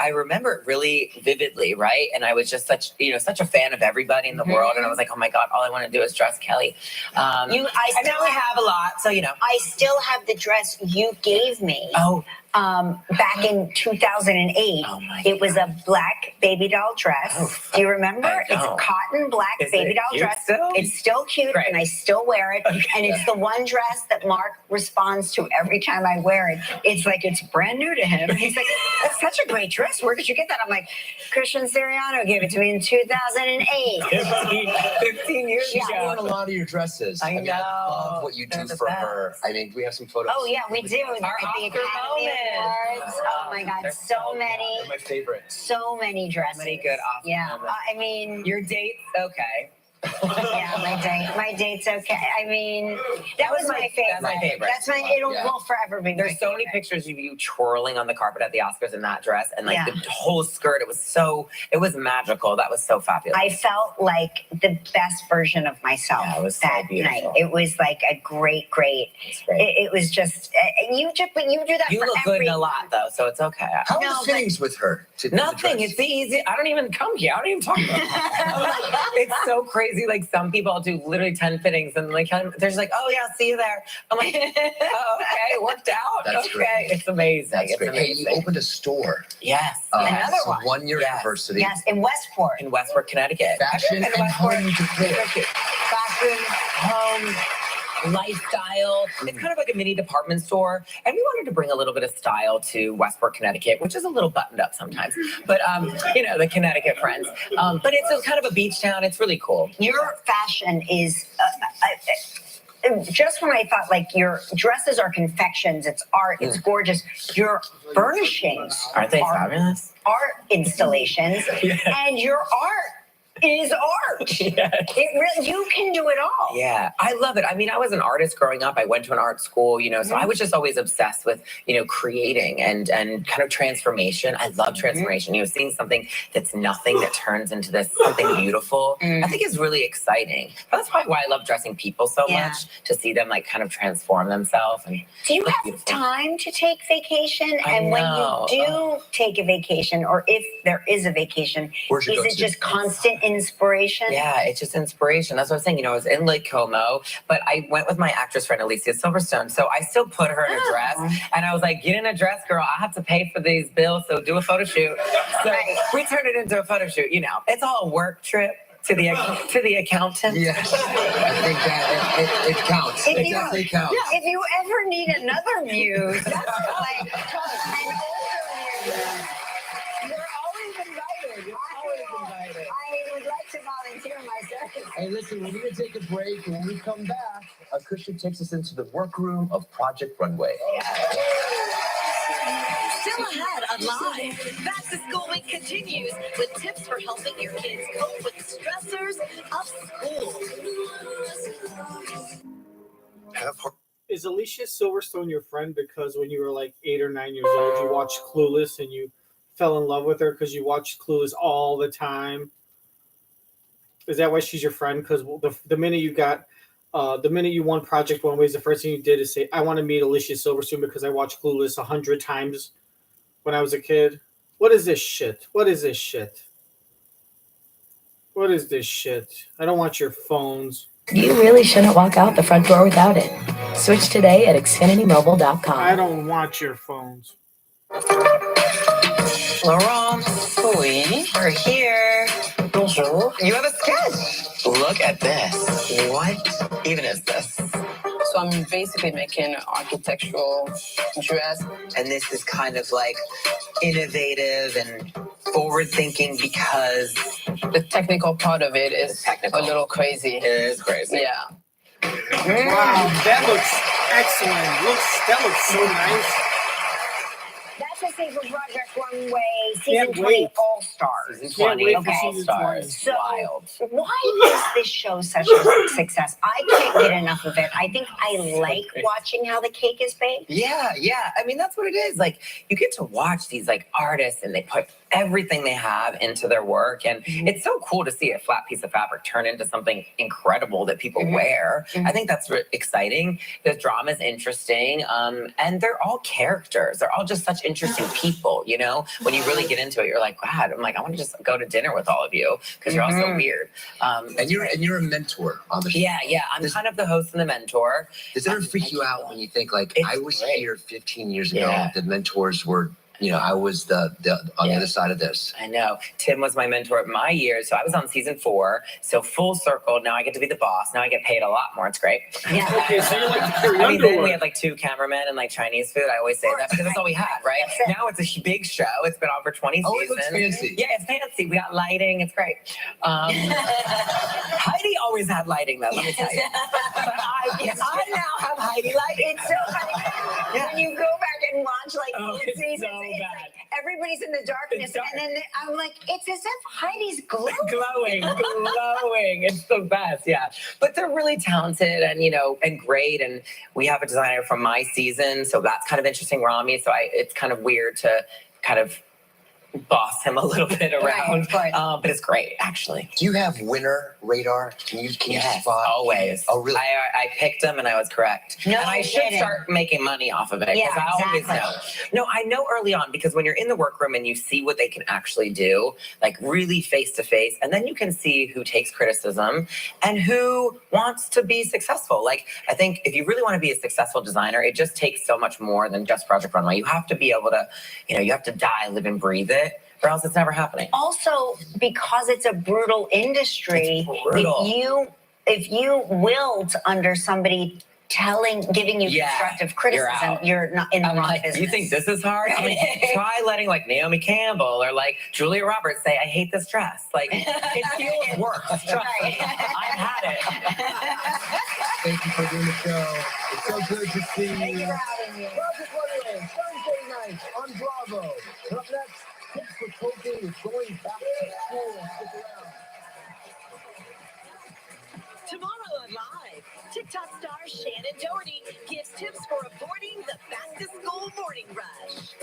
remember it really vividly, right? And I was just such a fan of everybody in the world, and I was like, oh my god, all I want to do is dress Kelly. I now we have a lot, so you know. I still have the dress you gave me. Oh. Back in 2008, it was a black baby doll dress. Do you remember? It's a cotton black baby doll dress. Still? It's still cute, and I still wear it. Okay. And it's the one dress that Mark responds to every time I wear it. It's like it's brand new to him. He's like, "That's such a great dress. Where did you get that?" I'm like, "Christian Siriano gave it to me in 2008." 15 years She's ago. worn a lot of your dresses. I mean, I love what you do for her. I mean, we have some photos. Oh yeah, we do. Our Oscar moment. Awards. Oh my God, so many. They're my favorite. So many dresses. So many good Oscar moments. I mean, Your dates, okay. Yeah, my date's okay. I mean, that was my favorite. That's my favorite. It will forever be. There's so many pictures of you twirling on the carpet at the Oscars in that dress, and like the whole skirt. It was magical. That was so fabulous. I felt like the best version of myself that night. It was like a great. It was just you do that. You look good in a lot though, so it's okay. How are the fittings with her? Nothing. It's easy. I don't even come here. I don't even talk about it. It's so crazy. Like some people do literally 10 fittings and like they're just like, oh yeah, see you there. I'm like, oh, okay, it worked out. That's okay, great. it's amazing. That's it's great. amazing. Hey, you opened a store. Yes. Another one. 1 year anniversary. Yes, in Westport. In Westport, Connecticut. Fashion and home decor. Fashion, home, lifestyle. It's kind of like a mini department store. And we wanted to bring a little bit of style to Westport, Connecticut, which is a little buttoned up sometimes. But, you know, the Connecticut friends. But it's kind of a beach town. It's really cool. Your fashion is... just when I thought like your dresses are confections, it's art, it's gorgeous. Your furnishings aren't they fabulous? Art installations, and your art is art. It really, you can do it all. Yeah, I love it. I mean, I was an artist growing up. I went to an art school, you know, so I was just always obsessed with, you know, creating and kind of transformation. I love transformation. You know, seeing something that's nothing that turns into this something beautiful. I think is really exciting. But that's probably why I love dressing people so much, to see them like kind of transform themselves. And do you have time to take vacation? And when you do take a vacation, or if there is a vacation, is it just constant inspiration? Yeah, it's just inspiration. That's what I was saying. You know, I was in Lake Como, but I went with my actress friend Alicia Silverstone. So I still put her in a dress, and I was like, "Get in a dress, girl. I have to pay for these bills, so do a photo shoot." So we turned it into a photo shoot. You know, it's all a work trip to the accountant. Yes, I think that it counts. It definitely counts. If you ever need another muse, that's like an older muse. I would like to volunteer my services. Hey, listen, we're going to take a break. When we come back, Christian takes us into the workroom of Project Runway. Still ahead on Live. Back to School Week continues with tips for helping your kids cope with the stressors of school. Is Alicia Silverstone your friend because when you were like 8 or 9 years old, you watched Clueless and you fell in love with her because you watched Clueless all the time? Is that why she's your friend? Because the minute you won Project Runway, the first thing you did is say, "I want to meet Alicia Silverstone because I watched Clueless 100 times when I was a kid." What is this shit? What is this shit? What is this shit? I don't want your phones. You really shouldn't walk out the front door without it. Switch today at xfinitymobile.com. I don't want your phones. Laurent, oui, we're here. Bonjour. You have a sketch. Look at this. What even is this? So I'm basically making an architectural dress. And this is kind of like innovative and forward-thinking because the technical part of it is a little crazy. It is crazy. Yeah. Wow, that looks excellent. That looks so nice. That's a for Project Runway season Can't 20 wait. All Stars. Season 20 All Stars. So, Wild. why is this show such a success? I can't get enough of it. I think I like watching how the cake is baked. Yeah. I mean, that's what it is. Like, you get to watch these like artists and they put everything they have into their work. And it's so cool to see a flat piece of fabric turn into something incredible that people wear. I think that's exciting. The drama is interesting. And they're all characters. They're all just such interesting people, you know? When you really get into it, you're like, God, I'm like, I want to just go to dinner with all of you because you're all so weird. And you're a mentor on the show. Yeah. I'm kind of the host and the mentor. Does it ever freak you out when you think like I was here 15 years ago? Yeah. The mentors were, you know, I was the on the other side of this. I know. Tim was my mentor at my year. So I was on season 4. So full circle. Now I get to be the boss. Now I get paid a lot more. It's great. Yeah. Okay, so you're like the carry I mean, then underwear. we had like 2 cameramen and like Chinese food. I always say that because that's all we had, right? Now it's a big show. It's been on for 20 Oh, it seasons. looks fancy. Yeah, it's fancy. We got lighting. It's great. Heidi always had lighting, though. Let me tell you. But I now have Heidi lighting. It's so funny. When you go back and watch like old it's seasons, so it's bad. like everybody's in the darkness, dark. and then I'm like, it's as if Heidi's glowing. glowing. It's the best, yeah. But they're really talented and, you know, and great. And we have a designer from my season, so that's kind of interesting, Rami. So it's kind of weird to kind of boss him a little bit around. Right. But it's great, actually. Do you have winner radar? Can you Yes, spot? always. Oh, really? I picked them and I was correct. No, and I you should didn't. start making money off of it because Yeah, I always exactly. know. No, I know early on because when you're in the workroom and you see what they can actually do, like really face to face, and then you can see who takes criticism and who wants to be successful. Like, I think if you really want to be a successful designer, it just takes so much more than just Project Runway. You have to be able to, you know, you have to die, live and breathe it, or else it's never happening. Also, because it's a brutal industry, It's brutal. if you wilt under somebody giving you constructive criticism, you're not in the I'm wrong like, business. you think this is hard? I mean, try letting like Naomi Campbell or like Julia Roberts say, I hate this dress. Like, it feels worse. Trust me. I've had it. Thank you for doing the show. It's so good to see Thank you you. for having me. Project Runway, Thursday night on Bravo. Up next, tips for coping with going back to school. Stick around. Tomorrow on Live, TikTok star Shannon Doherty gives tips for avoiding the back-to-school morning rush.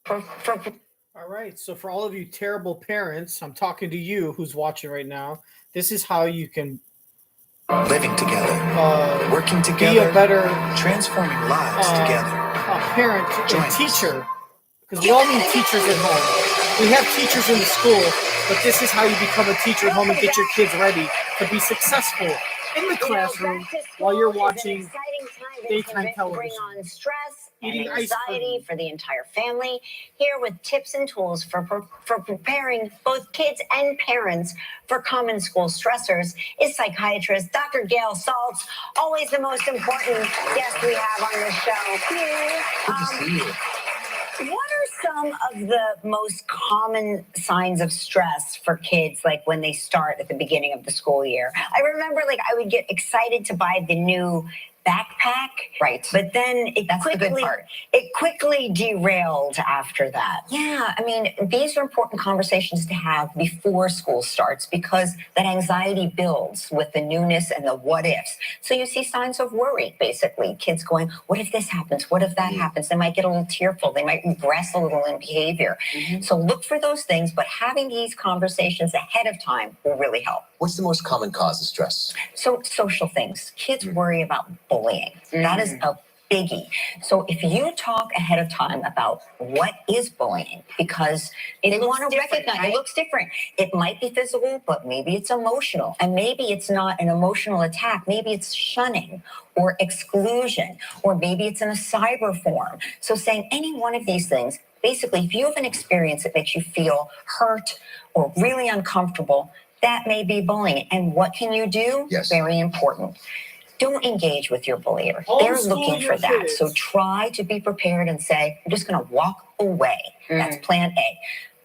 All right, so for all of you terrible parents, I'm talking to you who's watching right now. This is how you can Living together, working be together, a better transforming lives together. parent Join and us. teacher. Because we all need teachers at home. We have teachers in the school, but this is how you become a teacher at home and get your kids ready to be successful in the classroom while you're watching daytime television. Bring on stress Eating and ice anxiety cream. for the entire family. Here with tips and tools for preparing both kids and parents for common school stressors is psychiatrist Dr. Gail Saltz, always the most important guest we have on this show. Good to see you. What are some of the most common signs of stress for kids, like when they start at the beginning of the school year? I remember, like, I would get excited to buy the new backpack, Right. but then That's the good part. it quickly derailed after that. Yeah, I mean, these are important conversations to have before school starts because that anxiety builds with the newness and the what ifs. So you see signs of worry, basically. Kids going, what if this happens? What if that happens? They might get a little tearful. They might regress a little in behavior. So look for those things, but having these conversations ahead of time will really help. What's the most common cause of stress? So social things. Kids worry about bullying. That is a biggie. So if you talk ahead of time about what is bullying, because they want to recognize it looks different. It might be physical, but maybe it's emotional. And maybe it's not an emotional attack. Maybe it's shunning or exclusion, or maybe it's in a cyber form. So saying any one of these things, basically, if you have an experience that makes you feel hurt or really uncomfortable, that may be bullying. And what can you do? Yes. Very important. Don't engage with your bullier. They're looking for that. So try to be prepared and say, I'm just going to walk away. That's plan A.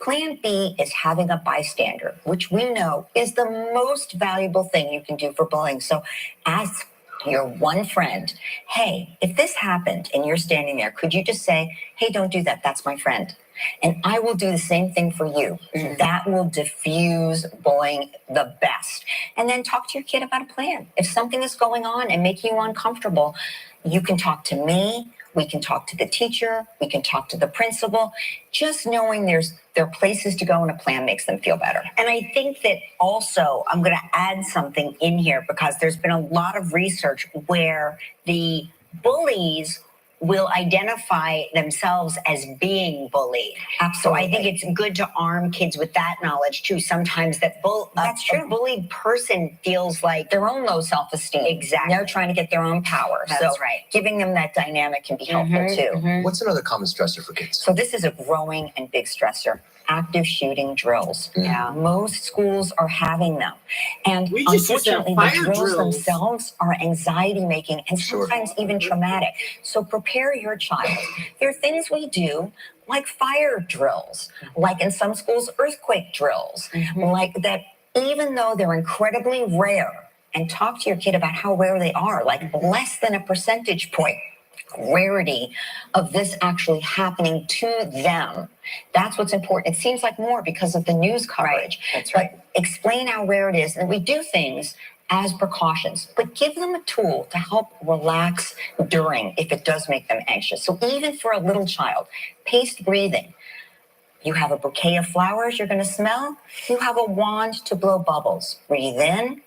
Plan B is having a bystander, which we know is the most valuable thing you can do for bullying. So ask your one friend, hey, if this happened and you're standing there, could you just say, hey, don't do that. That's my friend. And I will do the same thing for you. That will diffuse bullying the best. And then talk to your kid about a plan. If something is going on and making you uncomfortable, you can talk to me. We can talk to the teacher. We can talk to the principal. Just knowing there are places to go and a plan makes them feel better. And I think that also I'm going to add something in here because there's been a lot of research where the bullies will identify themselves as being bullied. Absolutely. So I think it's good to arm kids with that knowledge too. Sometimes that that's true. A bullied person feels like their own low self-esteem. Exactly. They're trying to get their own power. That's right. Giving them that dynamic can be helpful too. What's another common stressor for kids? So this is a growing and big stressor. Active shooting drills. Yeah. Most schools are having them. And unfortunately, the drills themselves are anxiety making and sometimes even traumatic. So prepare your child. There are things we do like fire drills, like in some schools, earthquake drills, like that, even though they're incredibly rare, and talk to your kid about how rare they are, like less than a percentage point rarity of this actually happening to them. That's what's important. It seems like more because of the news coverage. That's right. But explain how rare it is. And we do things as precautions, but give them a tool to help relax during if it does make them anxious. So even for a little child, paced breathing. You have a bouquet of flowers you're going to smell. You have a wand to blow bubbles. Breathe in.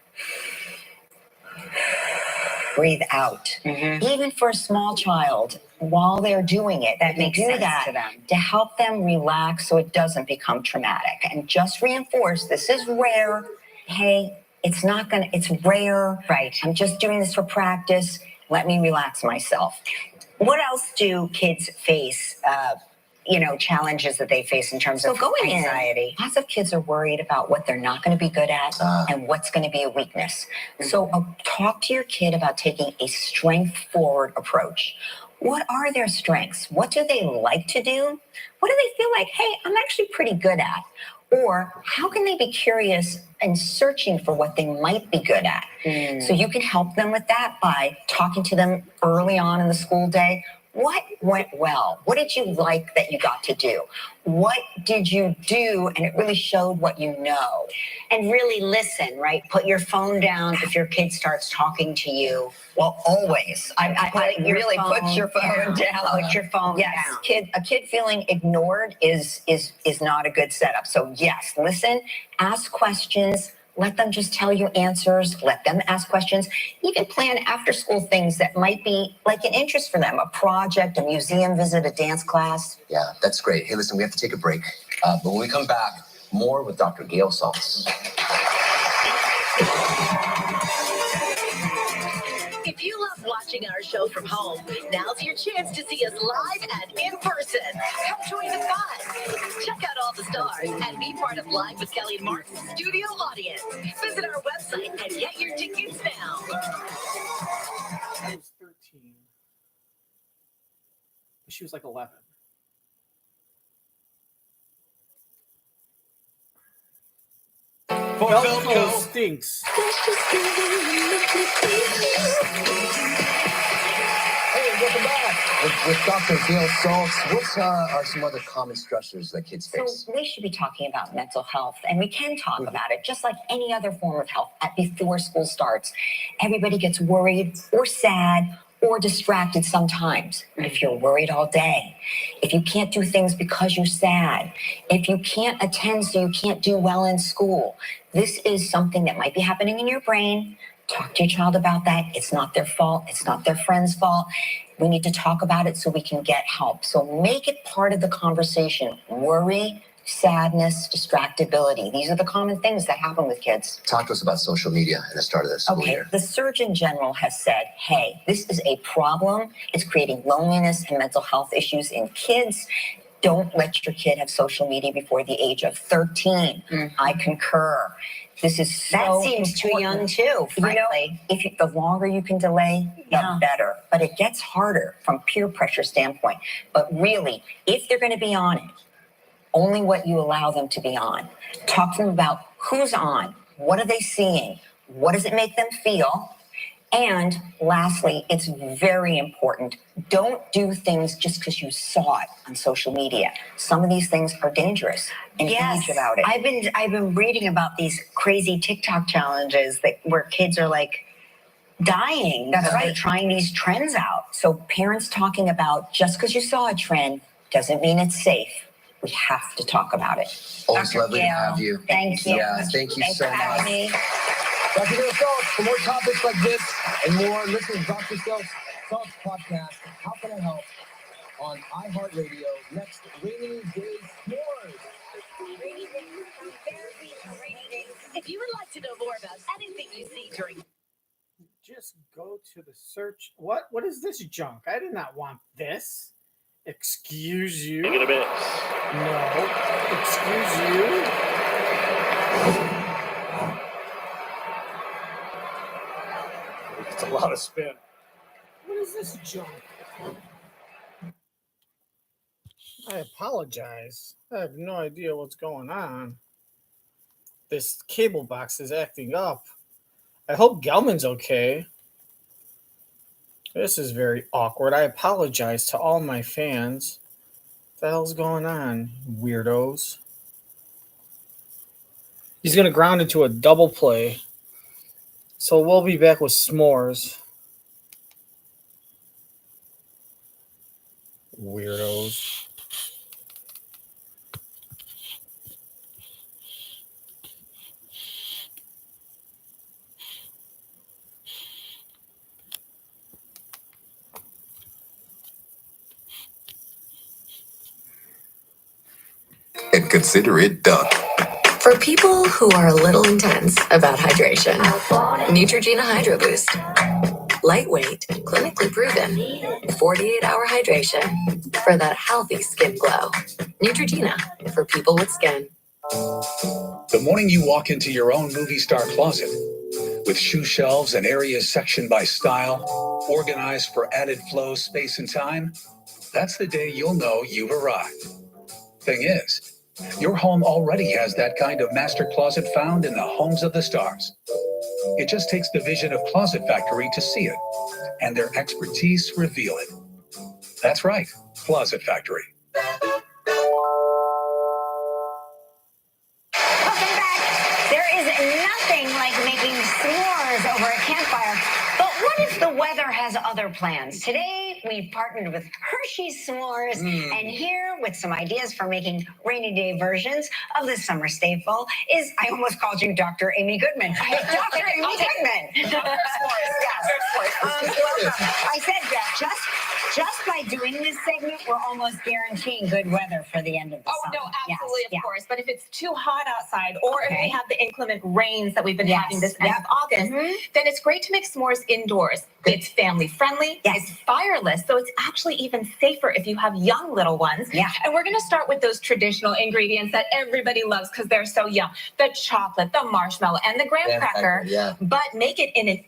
Breathe out. Even for a small child, while they're doing it, that makes sense to them. To help them relax so it doesn't become traumatic. And just reinforce this is rare. Hey, it's rare. Right. I'm just doing this for practice. Let me relax myself. What else do kids face? Challenges that they face in terms of anxiety. Lots of kids are worried about what they're not going to be good at and what's going to be a weakness. So talk to your kid about taking a strength-forward approach. What are their strengths? What do they like to do? What do they feel like, hey, I'm actually pretty good at? Or how can they be curious and searching for what they might be good at? So you can help them with that by talking to them early on in the school day. What went well? What did you like that you got to do? What did you do? And it really showed what you know. And really listen, right? Put your phone down if your kid starts talking to you. Well, always. I really put your phone down. Put your phone down. A kid feeling ignored is not a good setup. So yes, listen, ask questions. Let them just tell you answers. Let them ask questions. Even plan after school things that might be like an interest for them. A project, a museum visit, a dance class. Yeah, that's great. Hey, listen, we have to take a break. But when we come back, more with Dr. Gail Saltz. If you love watching our show from home, now's your chance to see us live and in person. Come join the fun. Check out all the stars and be part of Live with Kelly and Martin's studio audience. Visit our website and get your tickets now. I was 13. She was like 11. Velcro stinks. Hey, welcome back. With Dr. Gail Saltz, what are some other common stressors that kids face? So we should be talking about mental health, and we can talk about it just like any other form of health before school starts. Everybody gets worried or sad or distracted sometimes, if you're worried all day, if you can't do things because you're sad, if you can't attend so you can't do well in school, this is something that might be happening in your brain. Talk to your child about that. It's not their fault. It's not their friend's fault. We need to talk about it so we can get help. So make it part of the conversation. Worry, sadness, distractibility. These are the common things that happen with kids. Talk to us about social media at the start of this school year. The Surgeon General has said, hey, this is a problem. It's creating loneliness and mental health issues in kids. Don't let your kid have social media before the age of 13. I concur. This is so That seems too young too, frankly. The longer you can delay, the better. But it gets harder from peer pressure standpoint. But really, if they're going to be on it, only what you allow them to be on. Talk to them about who's on, what are they seeing, what does it make them feel, and lastly, it's very important, don't do things just because you saw it on social media. Some of these things are dangerous. Engage about it. I've been reading about these crazy TikTok challenges where kids are like dying. That's right. They're trying these trends out. So parents talking about just because you saw a trend doesn't mean it's safe. We have to talk about it. Always lovely to have you. Thank you. Yeah, thank you so much. Dr. Bill Phelps, for more topics like this and more, listen to Dr. Phelps podcast, How Can I Help, on iHeartRadio. Next, Rainy Day S'mores. If you would like to know more about anything you see during... Just go to the search. What is this junk? I did not want this. Excuse you. Take it a bit. No. Excuse you. It's a lot of spin. What is this junk? I apologize. I have no idea what's going on. This cable box is acting up. I hope Gelman's okay. This is very awkward. I apologize to all my fans. What the hell's going on, weirdos? He's going to ground into a double play. So we'll be back with s'mores. Weirdos. And consider it done. For people who are a little intense about hydration, Neutrogena Hydro Boost. Lightweight, clinically proven, 48-hour hydration for that healthy skin glow. Neutrogena, for people with skin. The morning you walk into your own movie star closet, with shoe shelves and areas sectioned by style, organized for added flow, space, and time, that's the day you'll know you've arrived. Thing is, your home already has that kind of master closet found in the homes of the stars. It just takes the vision of Closet Factory to see it, and their expertise reveal it. That's right, Closet Factory. Welcome back. There is nothing like making s'mores over a campfire. But what if the weather has other plans? Today, we partnered with Hershey's S'mores, and here with some ideas for making rainy day versions of the summer staple is, I almost called you Dr. Amy Goodman. Dr. Amy Goodman. Dr. S'mores. Welcome. I said that just by doing this segment, we're almost guaranteeing good weather for the end of the summer. No, absolutely, Yes, of course. But if it's too hot outside, or if we have the inclement rains that we've been having this end of August, then it's great to make s'mores indoors. It's family friendly. It's fireless, so it's actually even safer if you have young little ones. And we're going to start with those traditional ingredients that everybody loves because they're so yum: the chocolate, the marshmallow, and the graham cracker. But make it in an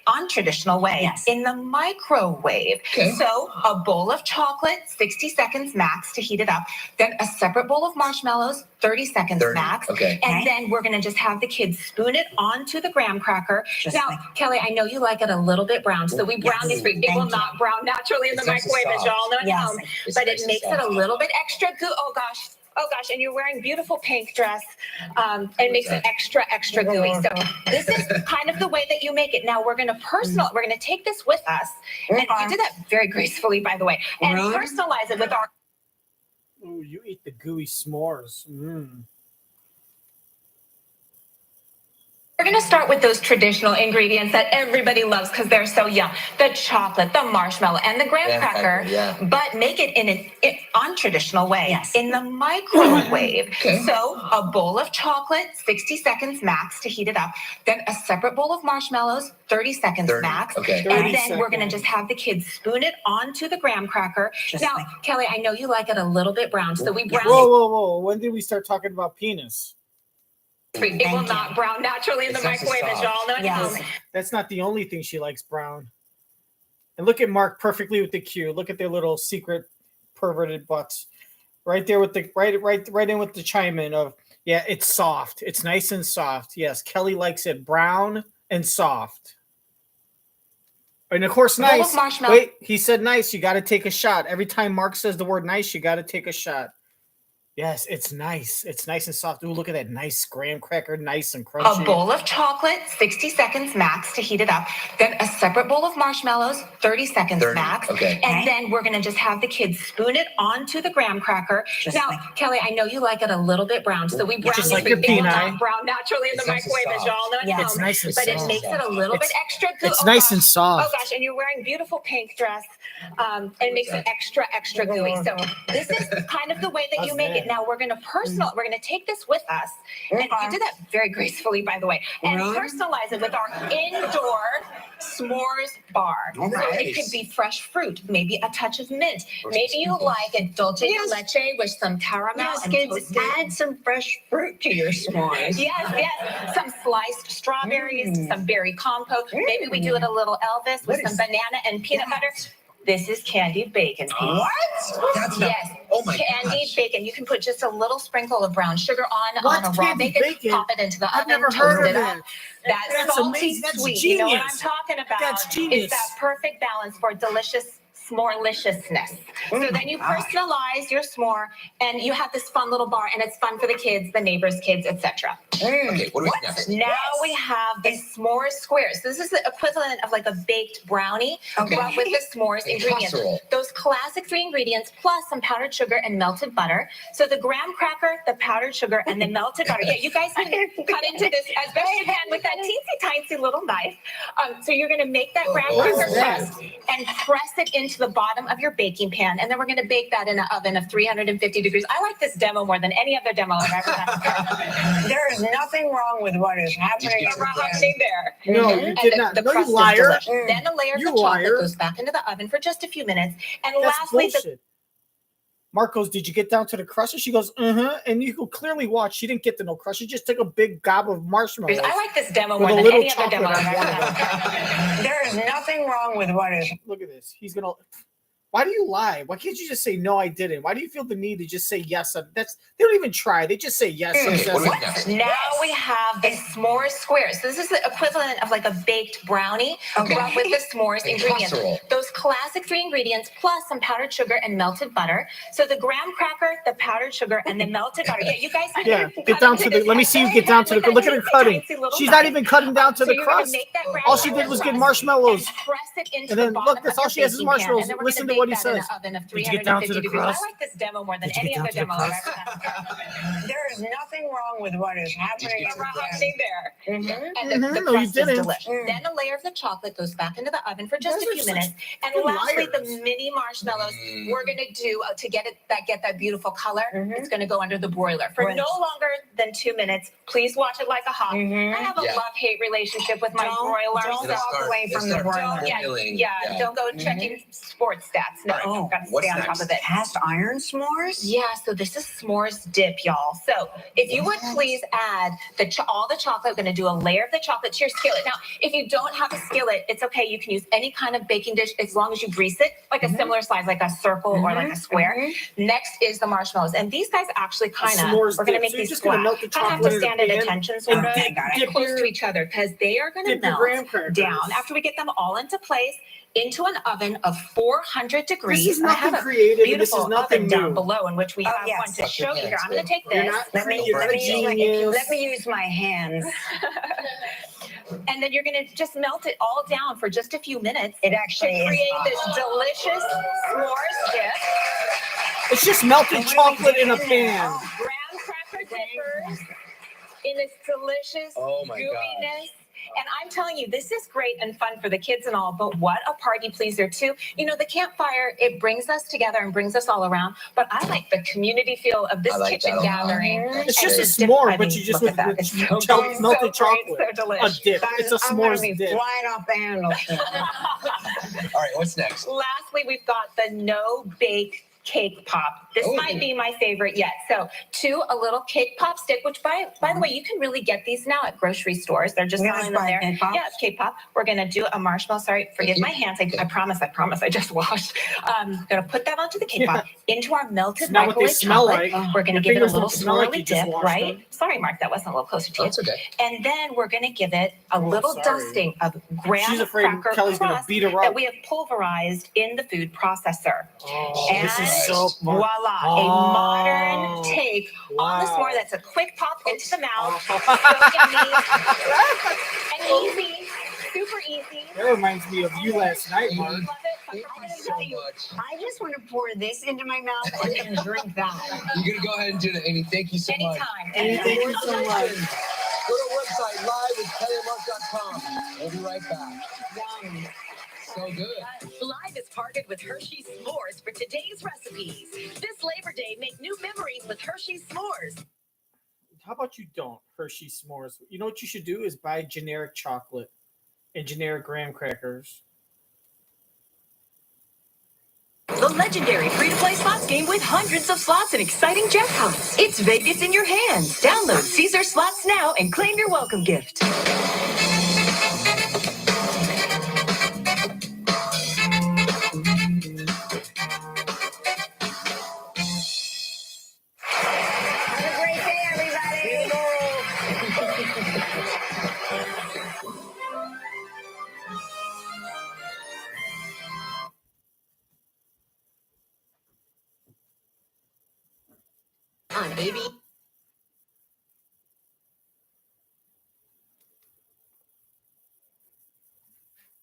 untraditional way, in the microwave. So a bowl of chocolate, 60 seconds max to heat it up. Then a separate bowl of marshmallows, 30 seconds max. And then we're going to just have the kids spoon it onto the graham cracker. Now, Kelly, I know you like it a little bit brown, so we brown these for you. It will not brown naturally in the microwave, as y'all know at home, but it makes it a little bit extra good. Oh gosh, Oh gosh, and you're wearing beautiful pink dress. It makes it extra, extra gooey. So this is kind of the way that you make it. Now we're gonna we're gonna take this with us. And you did that very gracefully, by the way. And personalize it with our Ooh, you eat the gooey s'mores. We're going to start with those traditional ingredients that everybody loves because they're so yum. The chocolate, the marshmallow, and the graham cracker, but make it in an untraditional way, in the microwave. So a bowl of chocolate, 60 seconds max to heat it up. Then a separate bowl of marshmallows, 30 seconds max. And then we're going to just have the kids spoon it onto the graham cracker. Now, Kelly, I know you like it a little bit brown, so we brown it. Whoa. When did we start talking about penis? It will not brown naturally in the microwave, as y'all know. Yes. That's not the only thing she likes brown. And look at Mark perfectly with the cue. Look at their little secret perverted butts. Right there with the right in with the chime in of it's soft. It's nice and soft. Yes, Kelly likes it brown and soft. And of course, nice. Wait, he said nice. You got to take a shot. Every time Mark says the word nice, you got to take a shot. Yes, it's nice. It's nice and soft. Ooh, look at that nice graham cracker, nice and crunchy. A bowl of chocolate, 60 seconds max to heat it up. Then a separate bowl of marshmallows, 30 seconds max. And then we're going to just have the kids spoon it onto the graham cracker. Now, Kelly, I know you like it a little bit brown, so we brown just it. like your peanut. Not brown naturally in the microwave, as y'all know. It's nice and but soft. It makes it a little bit extra good. It's nice and soft. Oh gosh, and you're wearing beautiful pink dress. It makes it extra, extra gooey. So this is kind of the way that you make it. Now we're going to we're going to take this with us. And you did that very gracefully, by the way. And personalize it with our indoor s'mores bar. So it could be fresh fruit, maybe a touch of mint. Maybe you like a dulce de leche with some caramel and kids, add some fresh fruit to your s'mores. Yes. Some sliced strawberries, some berry compote. Maybe we do it a little Elvis with some banana and peanut butter. This is candied bacon. What? That's not, oh my candied bacon. You can put just a little sprinkle of brown sugar on a raw bacon. Pop it into the oven. I've never heard of that. That's salty, amazing. That's sweet. Genius. You know what I'm talking about? That's genius. It's that perfect balance for delicious s'moreliciousness. So then you personalize your s'more, and you have this fun little bar, and it's fun for the kids, the neighbors' kids, etc. Okay, what do we have next? Now we have the s'mores squares. So this is the equivalent of like a baked brownie, but with the s'mores ingredients. Casserole. Those classic 3 ingredients plus some powdered sugar and melted butter. So the graham cracker, the powdered sugar, and the melted butter. Yeah, you guys can cut into this as best you can with that teensy little knife. So you're going to make that graham cracker crust and press it into the bottom of your baking pan, and then we're going to bake that in an oven of 350 degrees. I like this demo more than any other demo I've ever done. There is nothing wrong with what is happening there. No, you did not. No, you liar. Then a layer of the chocolate goes back into the oven for just a few minutes. And lastly, Mark goes, did you get down to the crust? And she goes, and you could clearly watch. She didn't get to no crust. She just took a big gob of marshmallows. I like this demo more than any other demo I've ever done. There is nothing wrong with what is. Look at this. He's going to. Why do you lie? Why can't you just say, no, I didn't? Why do you feel the need to just say yes? They don't even try. They just say yes. Now we have the s'mores squares. So this is the equivalent of like a baked brownie, but with the s'mores ingredients. Casserole. Those classic 3 ingredients plus some powdered sugar and melted butter. So the graham cracker, the powdered sugar, and the melted butter. Yeah, you guys can get down to the. Let me see you get down to the. Look at her cutting. She's not even cutting down to the crust. All she did was get marshmallows. And then look, that's all she has is marshmallows. Listen to what he says. Did you get down to the crust? I like this demo more than any other demo I've ever done. There is nothing wrong with what is happening there. And the crust is delicious. Then a layer of the chocolate goes back into the oven for just a few minutes. And lastly, the mini marshmallows we're going to do to get that beautiful color. It's going to go under the broiler for no longer than 2 minutes. Please watch it like a hawk. I have a love-hate relationship with my broiler. Don't walk away from the broiler. Don't go checking sports stats. No, got to stay on top of it. Cast iron s'mores? Yeah, so this is s'mores dip, y'all. So if you would please add all the chocolate, we're going to do a layer of the chocolate to your skillet. Now, if you don't have a skillet, it's okay. You can use any kind of baking dish as long as you grease it, like a similar size, like a circle or like a square. Next is the marshmallows. And these guys actually kind of, we're going to make these square. Kind of have to stand at attention sort of close to each other because they are going to melt down. After we get them all into place, into an oven of 400 degrees. This is I have nothing a creative, and this beautiful is nothing oven down new. below in which we have yes. one to show you here. I'm going to take You're this. not Let me use my hands. And then you're going to just melt it all down for just a few minutes. It actually to create is this delicious s'mores dip. It's just melted chocolate in a pan. Graham cracker dippers in this delicious gooiness. And I'm telling you, this is great and fun for the kids and all, but what a party pleaser too. You know, the campfire, it brings us together and brings us all around, but I like the community feel of this kitchen gathering. It's just a s'more, but you just with melted chocolate. So delicious. A dip. It's a s'mores dip. Flying off the handle. All right, what's next? Lastly, we've got the no-bake cake pop. This might be my favorite yet. So a little cake pop stick, which by the way, you can really get these now at grocery stores. They're just selling them there. Yeah, it's cake pop. We're going to do a marshmallow. Sorry, forgive my hands. I promise. I just washed. Going to put that onto the cake pop, into our melted microwave chocolate. We're going to give it a little swirly dip, right? Sorry, Mark, that wasn't a little closer to you. That's okay. And then we're going to give it a little dusting of graham cracker Kelly's gonna crust beat her up. that we have pulverized in the food processor. And this is so fun. voila, a modern take on the s'more. That's a quick pop into the mouth. So and easy, super easy. That reminds me of you last night, Mark. Thank you so much. I just want to pour this into my mouth and then drink that. You're going to go ahead and do that, Amy. Thank you so much. Thank you so much. Go to our website, live@kellymark.com. We'll be right back. So good. Live is partnered with Hershey's S'mores for today's recipes. This Labor Day, make new memories with Hershey's S'mores. How about you don't Hershey s'mores? You know what you should do is buy generic chocolate and generic graham crackers. The legendary free-to-play slots game with hundreds of slots and exciting jackpots. It's Vegas in your hands. Download Caesar Slots now and claim your welcome gift. Have a great day, everybody. On AB.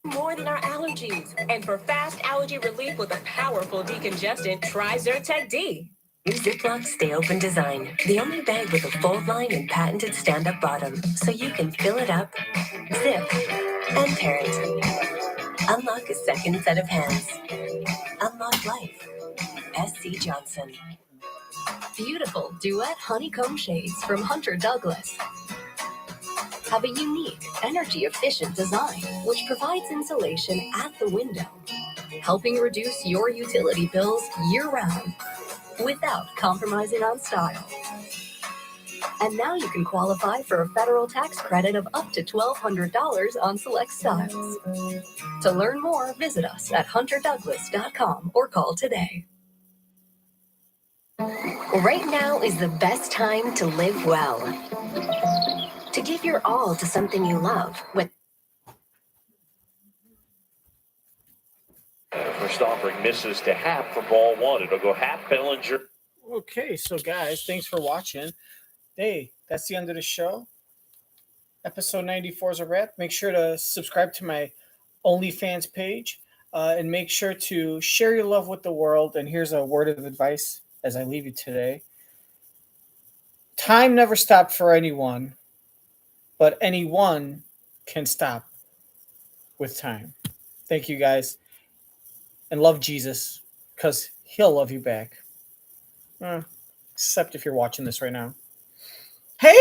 More than our allergies. And for fast allergy relief with a powerful decongestant, try Zyrtec D. New Ziploc Stay Open design. The only bag with a fold line and patented stand-up bottom, so you can fill it up, zip, and tear it. Unlock a second set of hands. Unlock life. S.C. Johnson. Beautiful duet honeycomb shades from Hunter Douglas have a unique, energy-efficient design which provides insulation at the window, helping reduce your utility bills year-round without compromising on style. And now you can qualify for a federal tax credit of up to $1,200 on select styles. To learn more, visit us at hunterdouglas.com or call today. Right now is the best time to live well. To give your all to something you love with First offering misses to Happ for ball one. It'll go Happ, Bellinger. Okay, so guys, thanks for watching. Hey, that's the end of the show. Episode 94 is a wrap. Make sure to subscribe to my OnlyFans page and make sure to share your love with the world. And here's a word of advice as I leave you today. Time never stopped for anyone, but anyone can stop with time. Thank you, guys. And love Jesus, because he'll love you back. Except if you're watching this right now. Hey!